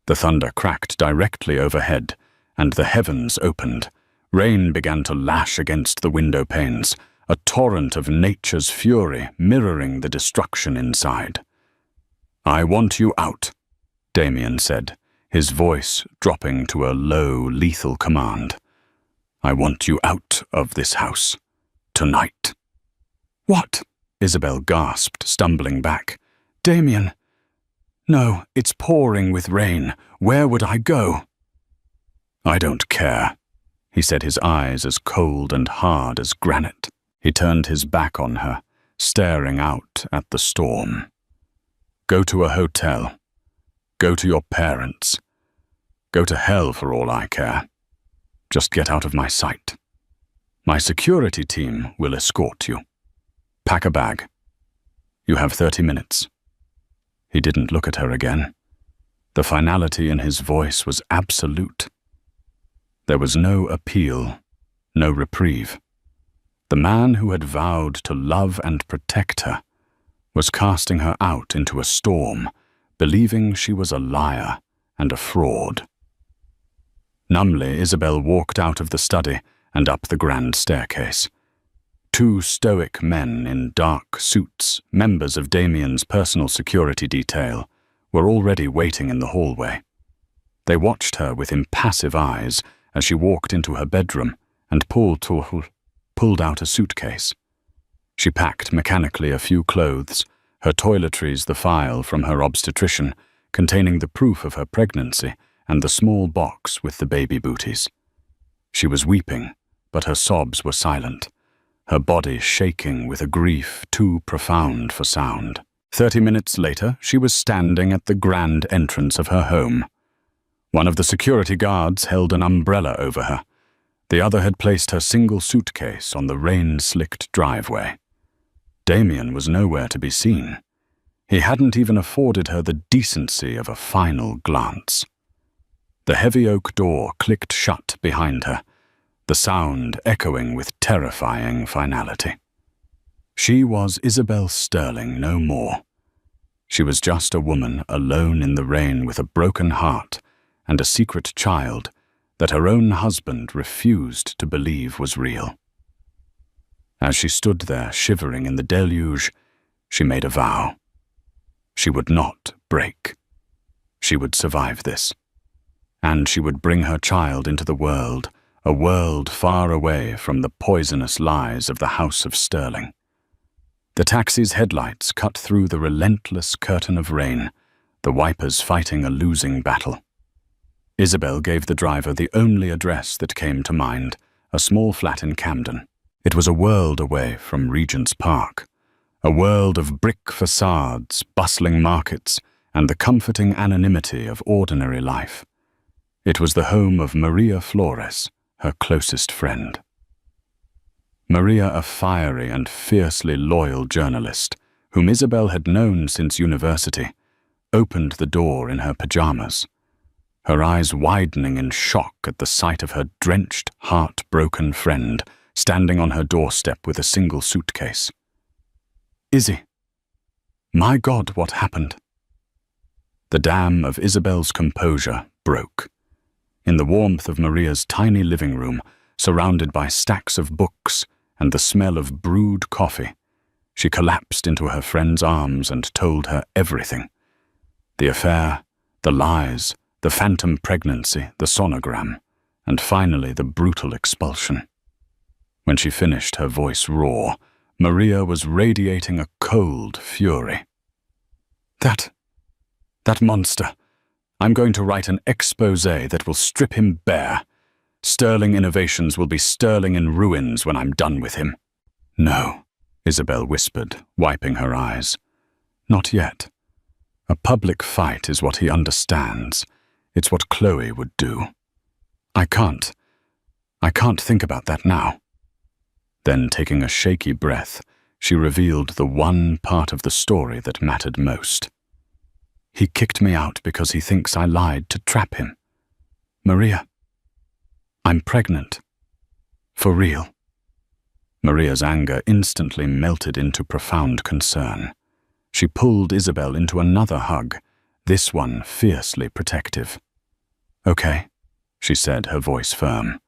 The thunder cracked directly overhead, and the heavens opened. Rain began to lash against the window panes, a torrent of nature's fury mirroring the destruction inside. "I want you out," Damien said, his voice dropping to a low, lethal command. "I want you out of this house. Tonight." "What?" Isabel gasped, stumbling back. "Damien. No, it's pouring with rain. Where would I go?" "I don't care," he said, his eyes as cold and hard as granite. He turned his back on her, staring out at the storm. Go to a hotel. Go to your parents. Go to hell for all I care. Just get out of my sight. My security team will escort you. Pack a bag. You have 30 minutes. He didn't look at her again. The finality in his voice was absolute. There was no appeal, no reprieve. The man who had vowed to love and protect her was casting her out into a storm, believing she was a liar and a fraud. Numbly, Isabel walked out of the study and up the grand staircase. Two stoic men in dark suits, members of Damien's personal security detail, were already waiting in the hallway. They watched her with impassive eyes as she walked into her bedroom and pulled out a suitcase. She packed mechanically a few clothes, her toiletries the file from her obstetrician containing the proof of her pregnancy and the small box with the baby booties. She was weeping, but her sobs were silent, her body shaking with a grief too profound for sound. 30 minutes later, she was standing at the grand entrance of her home. One of the security guards held an umbrella over her. The other had placed her single suitcase on the rain-slicked driveway. Damien was nowhere to be seen. He hadn't even afforded her the decency of a final glance. The heavy oak door clicked shut behind her, the sound echoing with terrifying finality. She was Isabel Sterling no more. She was just a woman alone in the rain with a broken heart and a secret child that her own husband refused to believe was real. As she stood there shivering in the deluge, she made a vow. She would not break. She would survive this. And she would bring her child into the world, a world far away from the poisonous lies of the House of Sterling. The taxi's headlights cut through the relentless curtain of rain, the wipers fighting a losing battle. Isabel gave the driver the only address that came to mind, a small flat in Camden. It was a world away from Regent's Park, a world of brick facades, bustling markets, and the comforting anonymity of ordinary life. It was the home of Maria Flores, her closest friend. Maria, a fiery and fiercely loyal journalist, whom Isabel had known since university, opened the door in her pajamas, her eyes widening in shock at the sight of her drenched, heart-broken friend standing on her doorstep with a single suitcase. Izzy. My God, what happened? The dam of Isabel's composure broke. In the warmth of Maria's tiny living room, surrounded by stacks of books and the smell of brewed coffee, she collapsed into her friend's arms and told her everything. The affair, the lies, the phantom pregnancy, the sonogram, and finally the brutal expulsion. When she finished, her voice raw, Maria was radiating a cold fury. That monster. I'm going to write an exposé that will strip him bare. Sterling Innovations will be Sterling in ruins when I'm done with him. No, Isabel whispered, wiping her eyes. Not yet. A public fight is what he understands. It's what Chloe would do. I can't think about that now. Then, taking a shaky breath, she revealed the one part of the story that mattered most. He kicked me out because he thinks I lied to trap him. Maria, I'm pregnant. For real. Maria's anger instantly melted into profound concern. She pulled Isabel into another hug, this one fiercely protective. Okay, she said, her voice firm.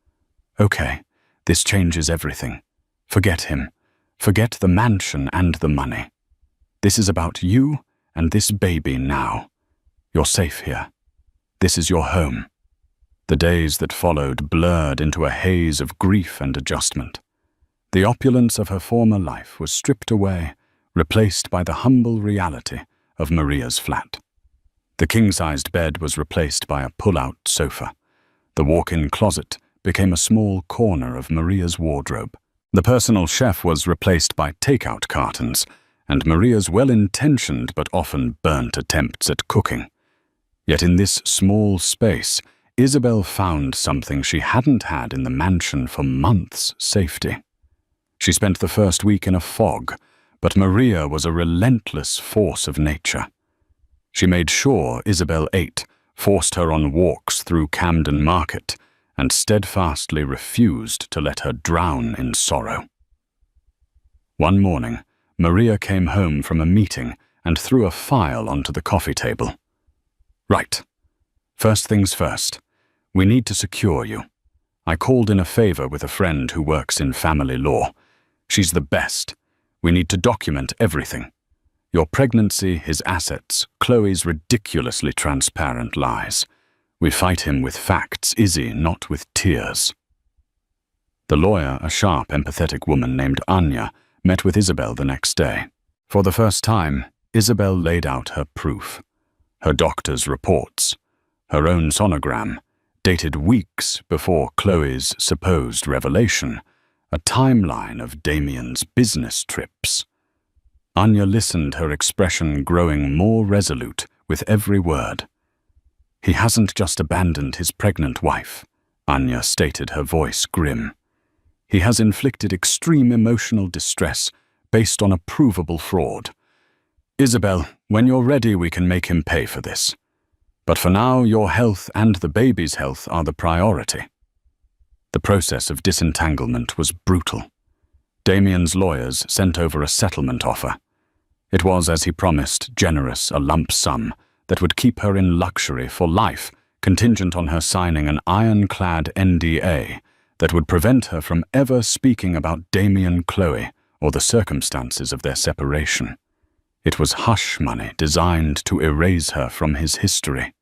Okay, this changes everything. Forget him. Forget the mansion and the money. This is about you and this baby now. You're safe here. This is your home. The days that followed blurred into a haze of grief and adjustment. The opulence of her former life was stripped away, replaced by the humble reality of Maria's flat. The king-sized bed was replaced by a pull-out sofa. The walk-in closet became a small corner of Maria's wardrobe. The personal chef was replaced by takeout cartons, and Maria's well-intentioned but often burnt attempts at cooking. Yet in this small space, Isabel found something she hadn't had in the mansion for months' safety. She spent the first week in a fog, but Maria was a relentless force of nature. She made sure Isabel ate, forced her on walks through Camden Market, and steadfastly refused to let her drown in sorrow. One morning, Maria came home from a meeting and threw a file onto the coffee table. "Right. First things first. We need to secure you. I called in a favor with a friend who works in family law. She's the best. We need to document everything. Your pregnancy, his assets, Chloe's ridiculously transparent lies. We fight him with facts, Izzy, not with tears." The lawyer, a sharp, empathetic woman named Anya, met with Isabel the next day. For the first time, Isabel laid out her proof. Her doctor's reports, her own sonogram, dated weeks before Chloe's supposed revelation, a timeline of Damien's business trips. Anya listened, her expression growing more resolute with every word. "He hasn't just abandoned his pregnant wife," Anya stated, her voice grim. "He has inflicted extreme emotional distress based on a provable fraud. Isabel, when you're ready, we can make him pay for this. But for now, your health and the baby's health are the priority." The process of disentanglement was brutal. Damien's lawyers sent over a settlement offer. It was, as he promised, generous, a lump sum that would keep her in luxury for life, contingent on her signing an ironclad NDA that would prevent her from ever speaking about Damien Chloe or the circumstances of their separation. It was hush money designed to erase her from his history.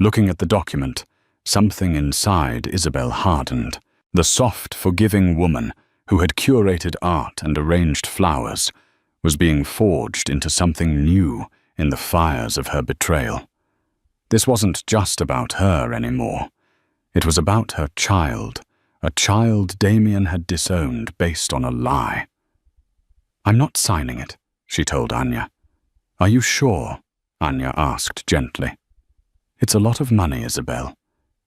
Looking at the document, something inside Isabel hardened. The soft, forgiving woman who had curated art and arranged flowers was being forged into something new in the fires of her betrayal. This wasn't just about her anymore. It was about her child, a child Damien had disowned based on a lie. "I'm not signing it," she told Anya. "Are you sure?" Anya asked gently. "It's a lot of money, Isabel.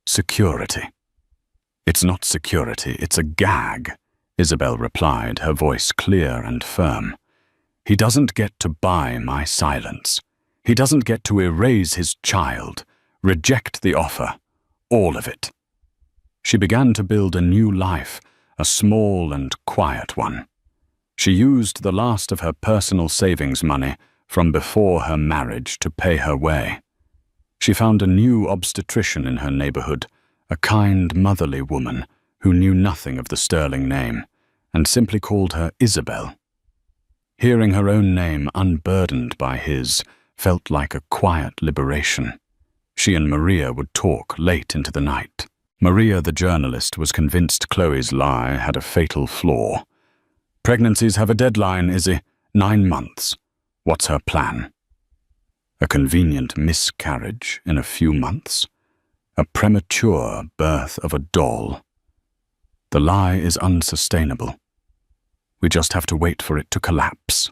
Security." "It's not security, it's a gag," Isabel replied, her voice clear and firm. "He doesn't get to buy my silence. He doesn't get to erase his child, reject the offer, all of it." She began to build a new life, a small and quiet one. She used the last of her personal savings money from before her marriage to pay her way. She found a new obstetrician in her neighborhood, a kind, motherly woman who knew nothing of the sterling name, and simply called her Isabel. Hearing her own name unburdened by his felt like a quiet liberation. She and Maria would talk late into the night. Maria, the journalist, was convinced Chloe's lie had a fatal flaw. "Pregnancies have a deadline, Izzy. 9 months. What's her plan?" A convenient miscarriage in a few months? A premature birth of a doll? The lie is unsustainable. We just have to wait for it to collapse.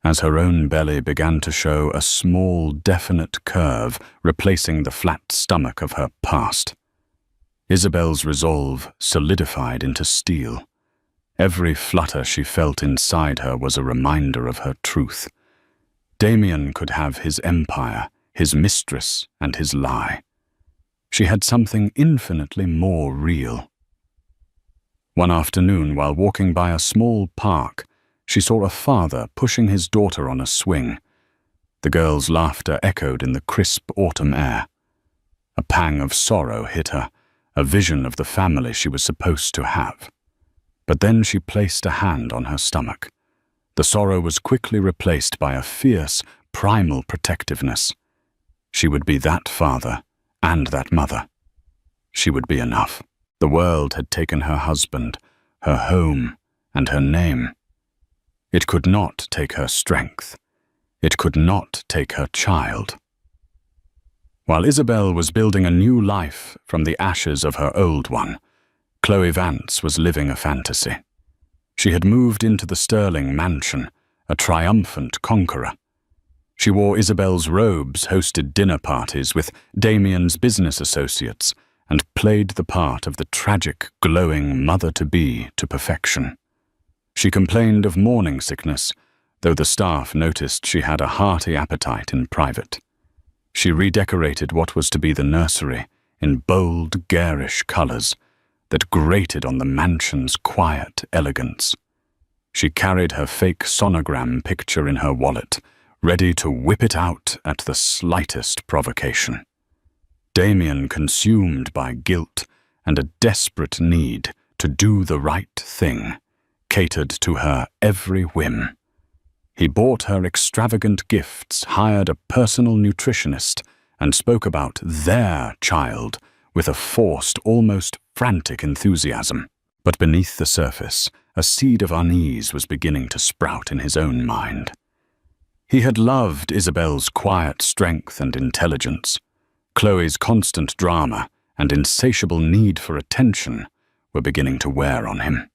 As her own belly began to show a small, definite curve replacing the flat stomach of her past, Isabel's resolve solidified into steel. Every flutter she felt inside her was a reminder of her truth. Damien could have his empire, his mistress, and his lie. She had something infinitely more real. One afternoon, while walking by a small park, she saw a father pushing his daughter on a swing. The girl's laughter echoed in the crisp autumn air. A pang of sorrow hit her, a vision of the family she was supposed to have. But then she placed a hand on her stomach. The sorrow was quickly replaced by a fierce, primal protectiveness. She would be that father and that mother. She would be enough. The world had taken her husband, her home, and her name. It could not take her strength. It could not take her child. While Isabel was building a new life from the ashes of her old one, Chloe Vance was living a fantasy. She had moved into the Sterling mansion, a triumphant conqueror. She wore Isabel's robes, hosted dinner parties with Damien's business associates, and played the part of the tragic, glowing mother-to-be to perfection. She complained of morning sickness, though the staff noticed she had a hearty appetite in private. She redecorated what was to be the nursery in bold, garish colors that grated on the mansion's quiet elegance. She carried her fake sonogram picture in her wallet, ready to whip it out at the slightest provocation. Damien, consumed by guilt and a desperate need to do the right thing, catered to her every whim. He bought her extravagant gifts, hired a personal nutritionist, and spoke about their child with a forced, almost frantic enthusiasm. But beneath the surface, a seed of unease was beginning to sprout in his own mind. He had loved Isabel's quiet strength and intelligence. Chloe's constant drama and insatiable need for attention were beginning to wear on him.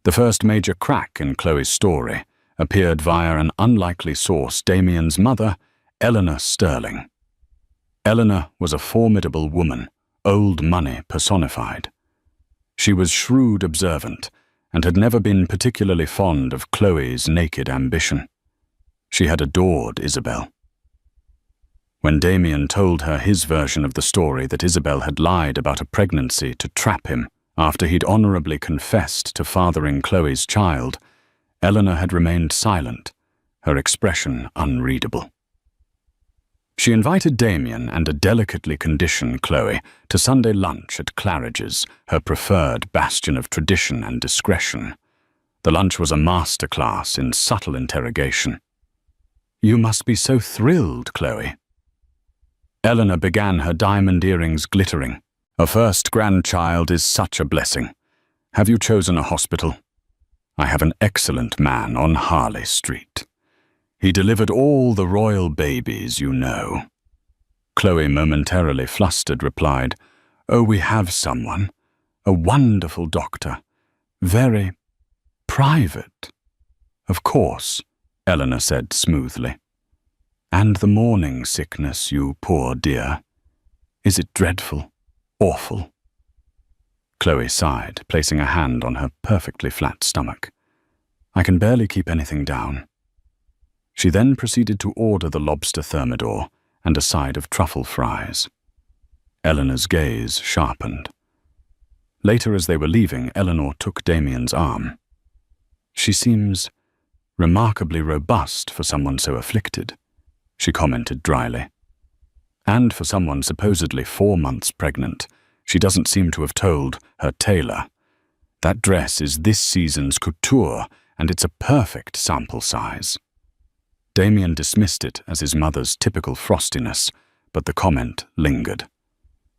The first major crack in Chloe's story appeared via an unlikely source, Damien's mother, Eleanor Sterling. Eleanor was a formidable woman, old money personified. She was shrewd, observant, and had never been particularly fond of Chloe's naked ambition. She had adored Isabel. When Damien told her his version of the story that Isabel had lied about a pregnancy to trap him after he'd honorably confessed to fathering Chloe's child, Eleanor had remained silent, her expression unreadable. She invited Damien and a delicately conditioned Chloe to Sunday lunch at Claridge's, her preferred bastion of tradition and discretion. The lunch was a masterclass in subtle interrogation. "You must be so thrilled, Chloe." Eleanor began, her diamond earrings glittering. "A first grandchild is such a blessing. Have you chosen a hospital? I have an excellent man on Harley Street. He delivered all the royal babies you know." Chloe, momentarily flustered, replied, "Oh, we have someone. A wonderful doctor. Very private." "Of course," Eleanor said smoothly. "And the morning sickness, you poor dear. Is it dreadful? Awful?" Chloe sighed, placing a hand on her perfectly flat stomach. "I can barely keep anything down." She then proceeded to order the lobster thermidor and a side of truffle fries. Eleanor's gaze sharpened. Later, as they were leaving, Eleanor took Damien's arm. "She seems remarkably robust for someone so afflicted," she commented dryly. "And for someone supposedly 4 months pregnant, she doesn't seem to have told her tailor. That dress is this season's couture, and it's a perfect sample size." Damien dismissed it as his mother's typical frostiness, but the comment lingered.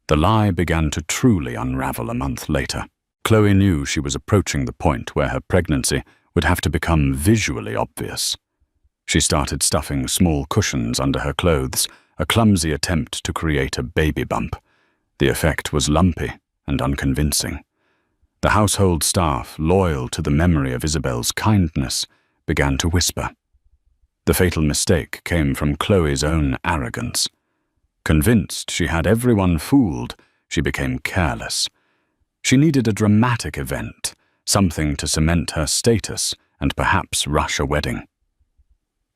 The lie began to truly unravel a month later. Chloe knew she was approaching the point where her pregnancy would have to become visually obvious. She started stuffing small cushions under her clothes, a clumsy attempt to create a baby bump. The effect was lumpy and unconvincing. The household staff, loyal to the memory of Isabel's kindness, began to whisper. The fatal mistake came from Chloe's own arrogance. Convinced she had everyone fooled, she became careless. She needed a dramatic event, something to cement her status and perhaps rush a wedding.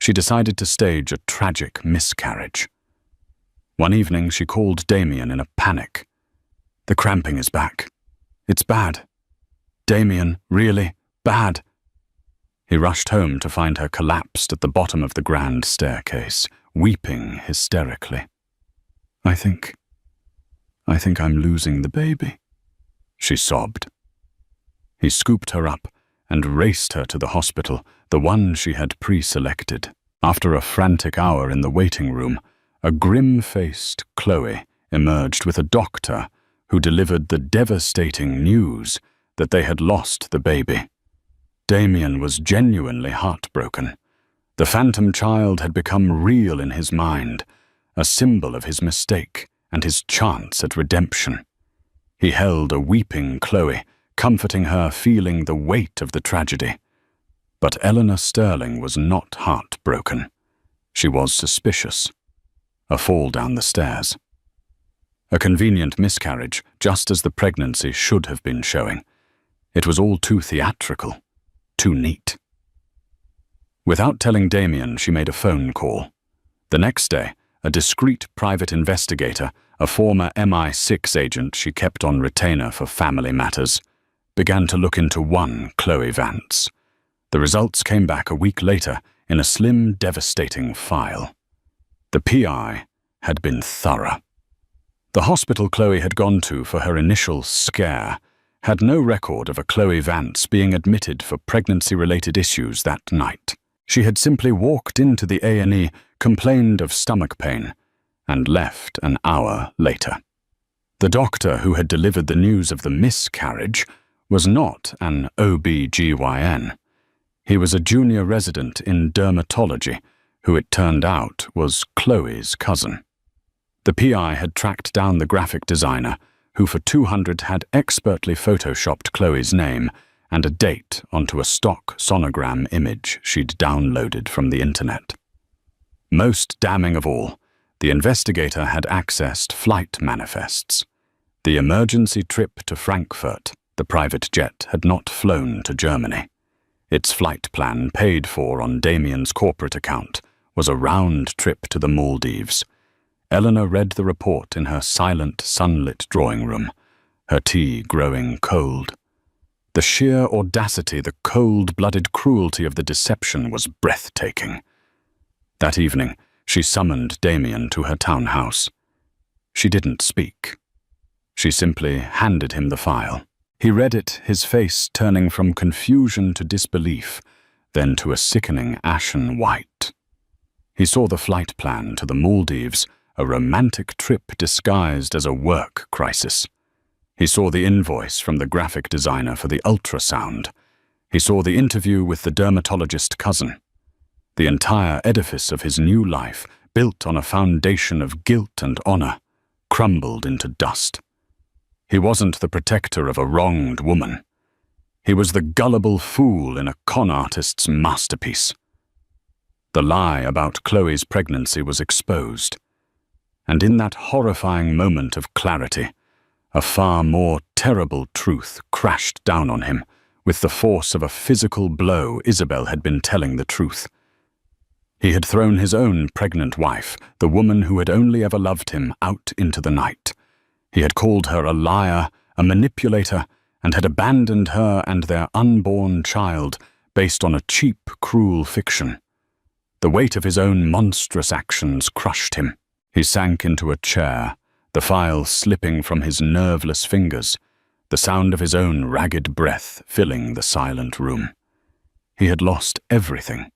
She decided to stage a tragic miscarriage. One evening she called Damien in a panic. "The cramping is back. It's bad. Damien, really bad." He rushed home to find her collapsed at the bottom of the grand staircase, weeping hysterically. I think I'm losing the baby," she sobbed. He scooped her up and raced her to the hospital, the one she had pre-selected. After a frantic hour in the waiting room, a grim-faced Chloe emerged with a doctor who delivered the devastating news that they had lost the baby. Damien was genuinely heartbroken. The phantom child had become real in his mind, a symbol of his mistake and his chance at redemption. He held a weeping Chloe, comforting her, feeling the weight of the tragedy. But Eleanor Sterling was not heartbroken. She was suspicious. A fall down the stairs. A convenient miscarriage, just as the pregnancy should have been showing. It was all too theatrical, too neat. Without telling Damien, she made a phone call. The next day, a discreet private investigator, a former MI6 agent she kept on retainer for family matters, began to look into one Chloe Vance. The results came back a week later in a slim, devastating file. The PI had been thorough. The hospital Chloe had gone to for her initial scare had no record of a Chloe Vance being admitted for pregnancy-related issues that night. She had simply walked into the A&E, complained of stomach pain, and left an hour later. The doctor who had delivered the news of the miscarriage was not an OB-GYN. He was a junior resident in dermatology, who it turned out was Chloe's cousin. The PI had tracked down the graphic designer, who for $200 had expertly photoshopped Chloe's name and a date onto a stock sonogram image she'd downloaded from the internet. Most damning of all, the investigator had accessed flight manifests. The emergency trip to Frankfurt, the private jet had not flown to Germany. Its flight plan, paid for on Damien's corporate account, was a round trip to the Maldives. Eleanor read the report in her silent, sunlit drawing room, her tea growing cold. The sheer audacity, the cold-blooded cruelty of the deception was breathtaking. That evening, she summoned Damien to her townhouse. She didn't speak. She simply handed him the file. He read it, his face turning from confusion to disbelief, then to a sickening ashen white. He saw the flight plan to the Maldives, a romantic trip disguised as a work crisis. He saw the invoice from the graphic designer for the ultrasound. He saw the interview with the dermatologist cousin. The entire edifice of his new life, built on a foundation of guilt and honor, crumbled into dust. He wasn't the protector of a wronged woman. He was the gullible fool in a con artist's masterpiece. The lie about Chloe's pregnancy was exposed. And in that horrifying moment of clarity, a far more terrible truth crashed down on him. With the force of a physical blow, Isabel had been telling the truth. He had thrown his own pregnant wife, the woman who had only ever loved him, out into the night. He had called her a liar, a manipulator, and had abandoned her and their unborn child based on a cheap, cruel fiction. The weight of his own monstrous actions crushed him. He sank into a chair, the file slipping from his nerveless fingers, the sound of his own ragged breath filling the silent room. He had lost everything,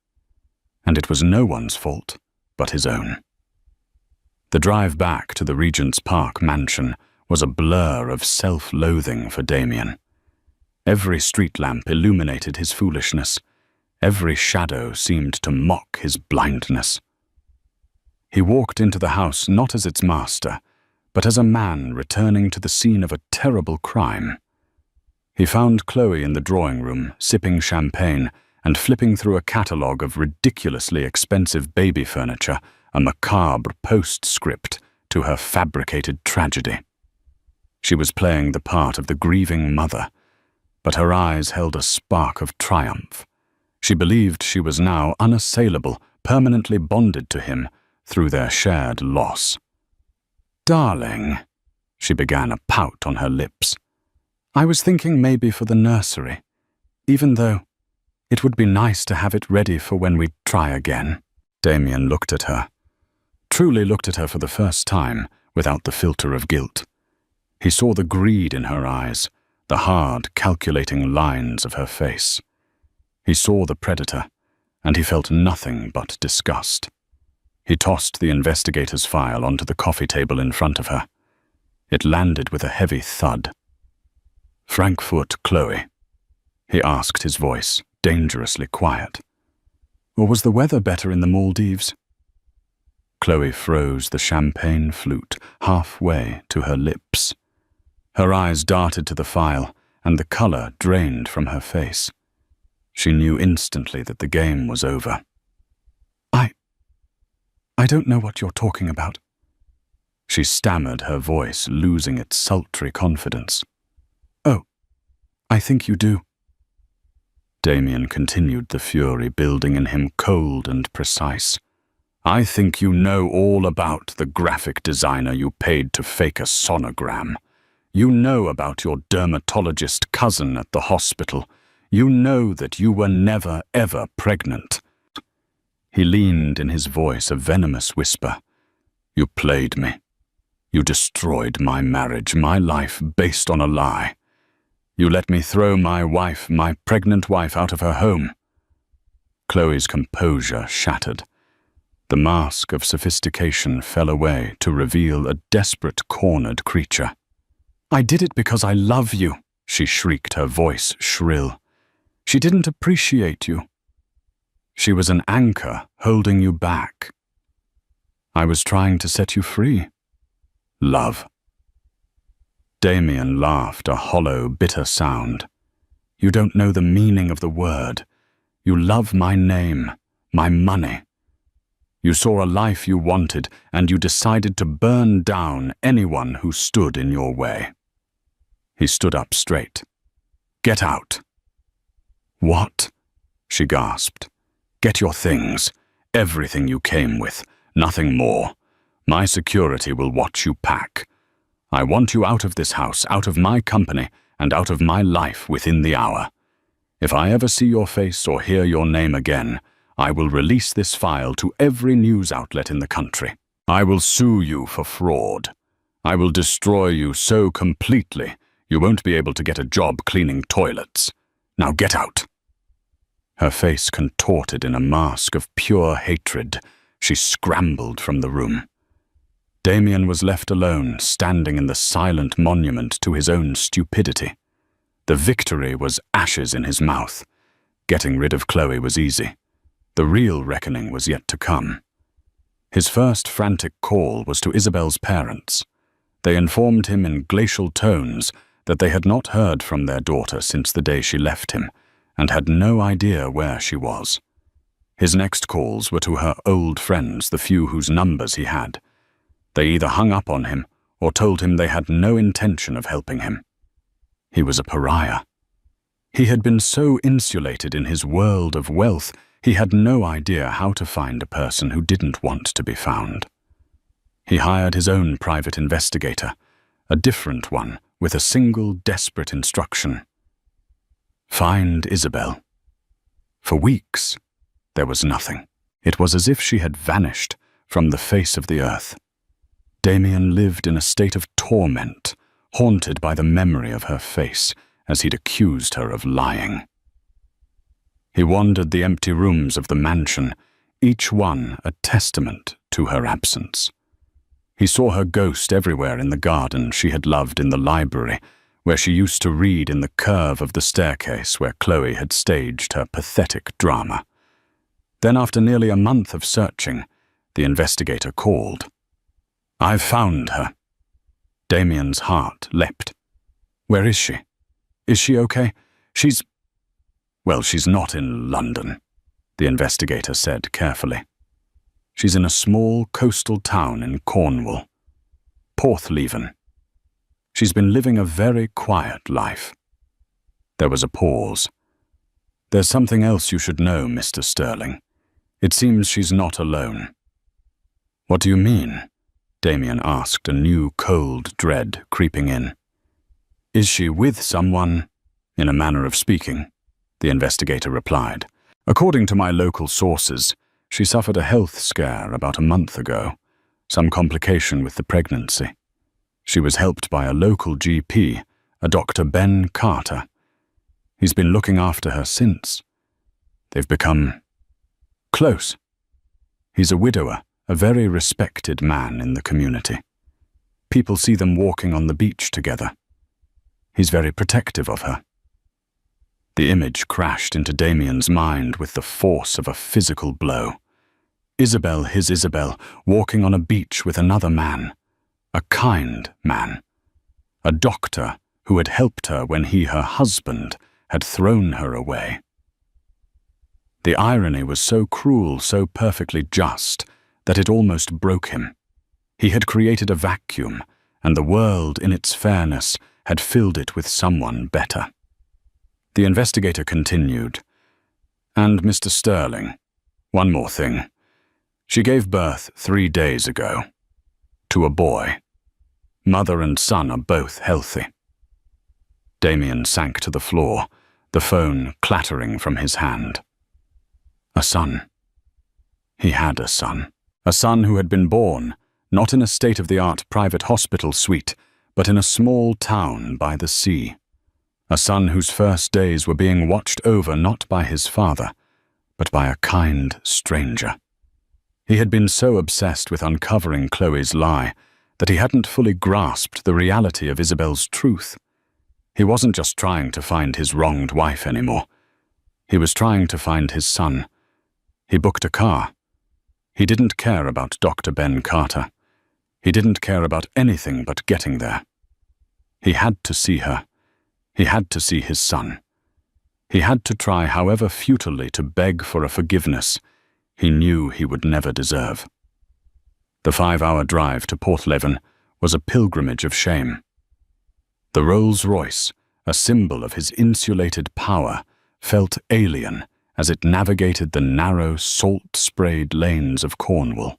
and it was no one's fault but his own. The drive back to the Regent's Park mansion was a blur of self-loathing for Damien. Every street lamp illuminated his foolishness. Every shadow seemed to mock his blindness. He walked into the house not as its master, but as a man returning to the scene of a terrible crime. He found Chloe in the drawing room, sipping champagne and flipping through a catalogue of ridiculously expensive baby furniture, a macabre postscript to her fabricated tragedy. She was playing the part of the grieving mother, but her eyes held a spark of triumph. She believed she was now unassailable, permanently bonded to him through their shared loss. "Darling," she began, a pout on her lips. "I was thinking maybe for the nursery, even though it would be nice to have it ready for when we try again." Damien looked at her. Truly looked at her for the first time, without the filter of guilt. He saw the greed in her eyes, the hard, calculating lines of her face. He saw the predator, and he felt nothing but disgust. He tossed the investigator's file onto the coffee table in front of her. It landed with a heavy thud. "Frankfurt, Chloe?" he asked, his voice dangerously quiet. "Or was the weather better in the Maldives?" Chloe froze the champagne flute halfway to her lips. Her eyes darted to the file, and the color drained from her face. She knew instantly that the game was over. I don't know what you're talking about. She stammered, her voice losing its sultry confidence. Oh, I think you do. Damien continued, the fury building in him cold and precise. I think you know all about the graphic designer you paid to fake a sonogram. You know about your dermatologist cousin at the hospital. You know that you were never, ever pregnant. He leaned, in his voice a venomous whisper. You played me. You destroyed my marriage, my life, based on a lie. You let me throw my wife, my pregnant wife, out of her home. Chloe's composure shattered. The mask of sophistication fell away to reveal a desperate, cornered creature. I did it because I love you, she shrieked, her voice shrill. She didn't appreciate you. She was an anchor holding you back. I was trying to set you free. Love. Damien laughed, a hollow, bitter sound. You don't know the meaning of the word. You love my name, my money. You saw a life you wanted, and you decided to burn down anyone who stood in your way. He stood up straight. Get out. What? She gasped. Get your things, everything you came with, nothing more. My security will watch you pack. I want you out of this house, out of my company, and out of my life within the hour. If I ever see your face or hear your name again, I will release this file to every news outlet in the country. I will sue you for fraud. I will destroy you so completely you won't be able to get a job cleaning toilets. Now get out. Her face contorted in a mask of pure hatred. She scrambled from the room. Damien was left alone, standing in the silent monument to his own stupidity. The victory was ashes in his mouth. Getting rid of Chloe was easy. The real reckoning was yet to come. His first frantic call was to Isabel's parents. They informed him in glacial tones that they had not heard from their daughter since the day she left him, and had no idea where she was. His next calls were to her old friends, the few whose numbers he had. They either hung up on him or told him they had no intention of helping him. He was a pariah. He had been so insulated in his world of wealth, he had no idea how to find a person who didn't want to be found. He hired his own private investigator, a different one with a single desperate instruction. Find Isabel. For weeks, there was nothing. It was as if she had vanished from the face of the earth. Damien lived in a state of torment, haunted by the memory of her face, as he'd accused her of lying. He wandered the empty rooms of the mansion, each one a testament to her absence. He saw her ghost everywhere, in the garden she had loved, in the library, where she used to read, in the curve of the staircase where Chloe had staged her pathetic drama. Then, after nearly a month of searching, the investigator called. I've found her. Damien's heart leapt. Where is she? Is she okay? Well, she's not in London, the investigator said carefully. She's in a small coastal town in Cornwall, Porthleven. She's been living a very quiet life. There was a pause. There's something else you should know, Mr. Sterling. It seems she's not alone. What do you mean? Damien asked, a new cold dread creeping in. Is she with someone? In a manner of speaking, the investigator replied. According to my local sources, she suffered a health scare about a month ago, some complication with the pregnancy. She was helped by a local GP, a Dr. Ben Carter. He's been looking after her since. They've become close. He's a widower, a very respected man in the community. People see them walking on the beach together. He's very protective of her. The image crashed into Damien's mind with the force of a physical blow. Isabel, his Isabel, walking on a beach with another man. A kind man. A doctor who had helped her when he, her husband, had thrown her away. The irony was so cruel, so perfectly just, that it almost broke him. He had created a vacuum, and the world, in its fairness, had filled it with someone better. The investigator continued. And Mr. Sterling, one more thing. She gave birth 3 days ago. To a boy. Mother and son are both healthy. Damien sank to the floor, the phone clattering from his hand. A son. He had a son. A son who had been born, not in a state-of-the-art private hospital suite, but in a small town by the sea. A son whose first days were being watched over not by his father, but by a kind stranger. He had been so obsessed with uncovering Chloe's lie that he hadn't fully grasped the reality of Isabel's truth. He wasn't just trying to find his wronged wife anymore. He was trying to find his son. He booked a car. He didn't care about Dr. Ben Carter. He didn't care about anything but getting there. He had to see her. He had to see his son. He had to try, however futilely, to beg for a forgiveness he knew he would never deserve. The 5-hour drive to Portleven was a pilgrimage of shame. The Rolls-Royce, a symbol of his insulated power, felt alien as it navigated the narrow, salt-sprayed lanes of Cornwall.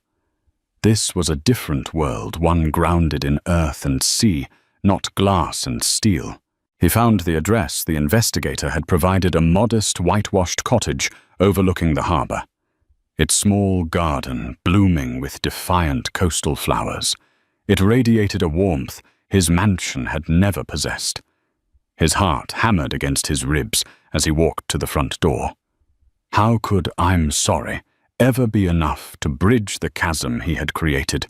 This was a different world, one grounded in earth and sea, not glass and steel. He found the address the investigator had provided, a modest whitewashed cottage overlooking the harbour. Its small garden blooming with defiant coastal flowers. It radiated a warmth his mansion had never possessed. His heart hammered against his ribs as he walked to the front door. How could "I'm sorry" ever be enough to bridge the chasm he had created?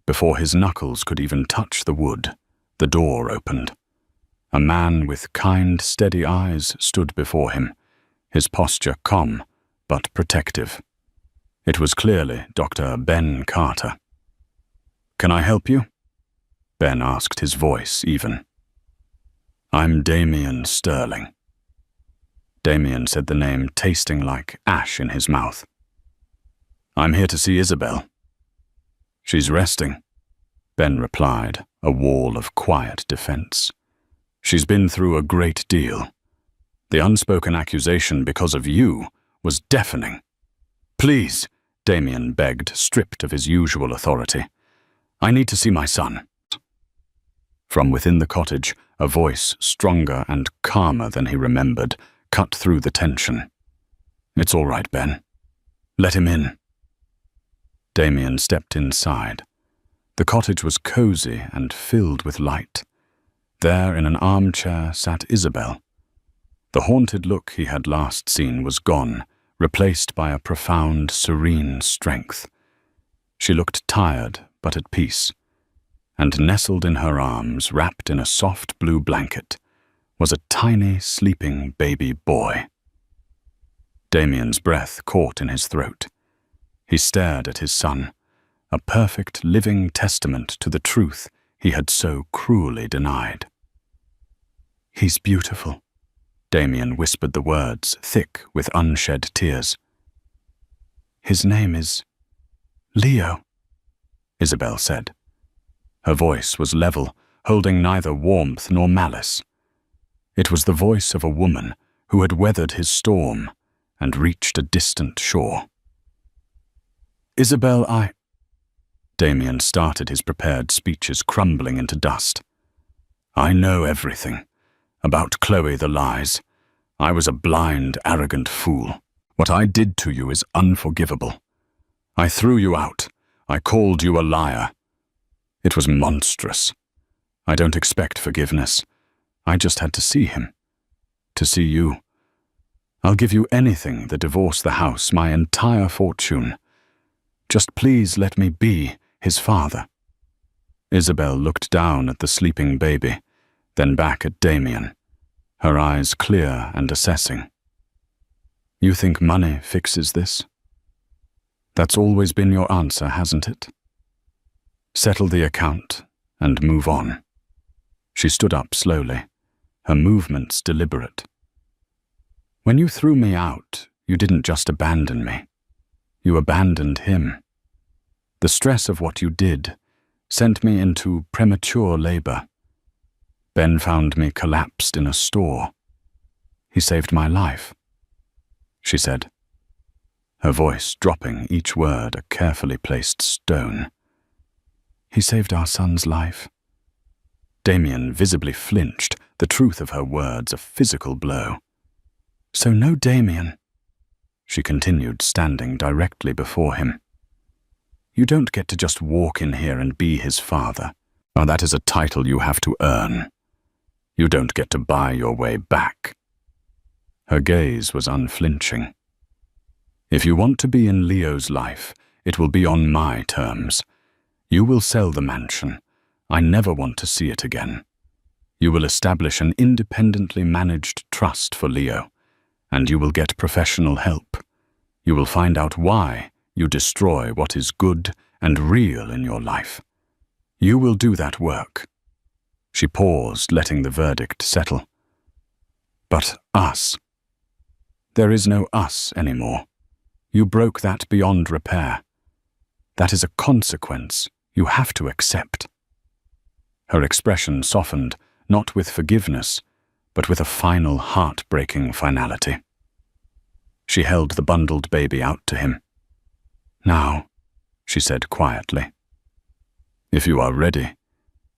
Before his knuckles could even touch the wood, the door opened. A man with kind, steady eyes stood before him, his posture calm but protective. It was clearly Dr. Ben Carter. "Can I help you?" Ben asked, his voice even. "I'm Damien Sterling." Damien said the name, tasting like ash in his mouth. "I'm here to see Isabel." "She's resting," Ben replied, a wall of quiet defense. "She's been through a great deal. The unspoken accusation because of you was deafening." "Please," Damien begged, stripped of his usual authority. "I need to see my son." From within the cottage, a voice stronger and calmer than he remembered cut through the tension. "It's all right, Ben. Let him in." Damien stepped inside. The cottage was cozy and filled with light. There in an armchair sat Isabel. The haunted look he had last seen was gone, replaced by a profound, serene strength. She looked tired but at peace, and nestled in her arms, wrapped in a soft blue blanket, was a tiny, sleeping baby boy. Damien's breath caught in his throat. He stared at his son, a perfect living testament to the truth he had so cruelly denied. "He's beautiful," Damien whispered the words, thick with unshed tears. "His name is Leo," Isabel said. Her voice was level, holding neither warmth nor malice. It was the voice of a woman who had weathered his storm and reached a distant shore. "Isabel, Damien started his prepared speeches, crumbling into dust. "I know everything. About Chloe, the lies. I was a blind, arrogant fool. What I did to you is unforgivable. I threw you out. I called you a liar. It was monstrous. I don't expect forgiveness. I just had to see him. To see you. I'll give you anything, the divorce, the house, my entire fortune. Just please let me be his father." Isabel looked down at the sleeping baby, then back at Damien, her eyes clear and assessing. "You think money fixes this?" That's always been your answer, hasn't it? Settle the account and move on. She stood up slowly, her movements deliberate. When you threw me out, you didn't just abandon me. You abandoned him. The stress of what you did sent me into premature labor. Ben found me collapsed in a store. He saved my life, she said, her voice dropping each word a carefully placed stone. He saved our son's life. Damien visibly flinched, the truth of her words a physical blow. So no Damien, she continued, standing directly before him. You don't get to just walk in here and be his father. Now that is a title you have to earn. You don't get to buy your way back. Her gaze was unflinching. If you want to be in Leo's life, it will be on my terms. You will sell the mansion. I never want to see it again. You will establish an independently managed trust for Leo, and you will get professional help. You will find out why you destroy what is good and real in your life. You will do that work. She paused, letting the verdict settle. But us. There is no us anymore. You broke that beyond repair. That is a consequence you have to accept. Her expression softened, not with forgiveness, but with a final heartbreaking finality. She held the bundled baby out to him. Now, she said quietly, if you are ready,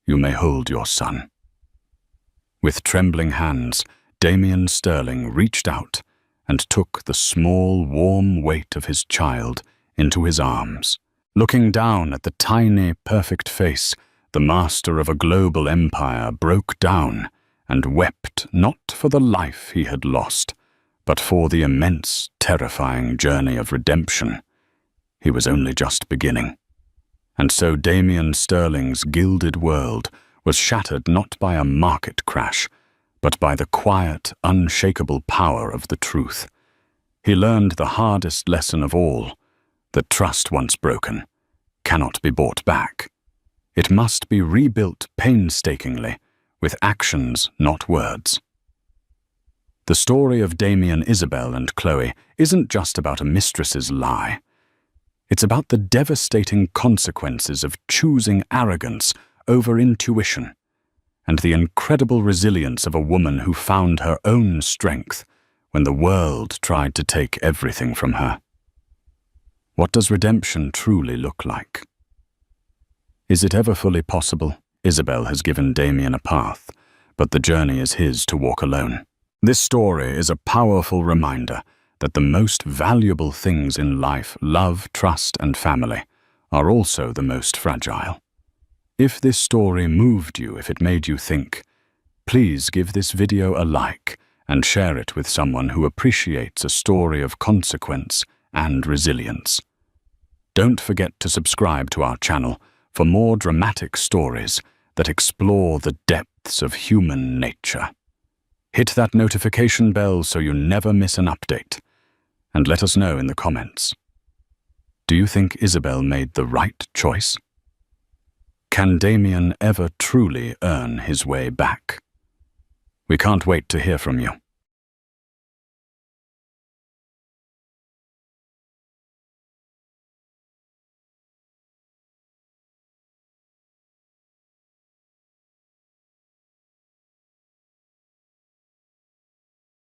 you may hold your son. With trembling hands, Damien Sterling reached out and took the small, warm weight of his child into his arms. Looking down at the tiny, perfect face, the master of a global empire broke down and wept not for the life he had lost, but for the immense, terrifying journey of redemption. He was only just beginning. And so Damien Sterling's gilded world was shattered not by a market crash, but by the quiet, unshakable power of the truth. He learned the hardest lesson of all, that trust once broken cannot be bought back. It must be rebuilt painstakingly, with actions, not words. The story of Damien, Isabel, and Chloe isn't just about a mistress's lie. It's about the devastating consequences of choosing arrogance over intuition, and the incredible resilience of a woman who found her own strength when the world tried to take everything from her. What does redemption truly look like? Is it ever fully possible? Isabel has given Damien a path, but the journey is his to walk alone. This story is a powerful reminder that the most valuable things in life, love, trust, and family, are also the most fragile. If this story moved you, if it made you think, please give this video a like and share it with someone who appreciates a story of consequence and resilience. Don't forget to subscribe to our channel for more dramatic stories that explore the depths of human nature. Hit that notification bell so you never miss an update, and let us know in the comments. Do you think Isabel made the right choice? Can Damien ever truly earn his way back? We can't wait to hear from you.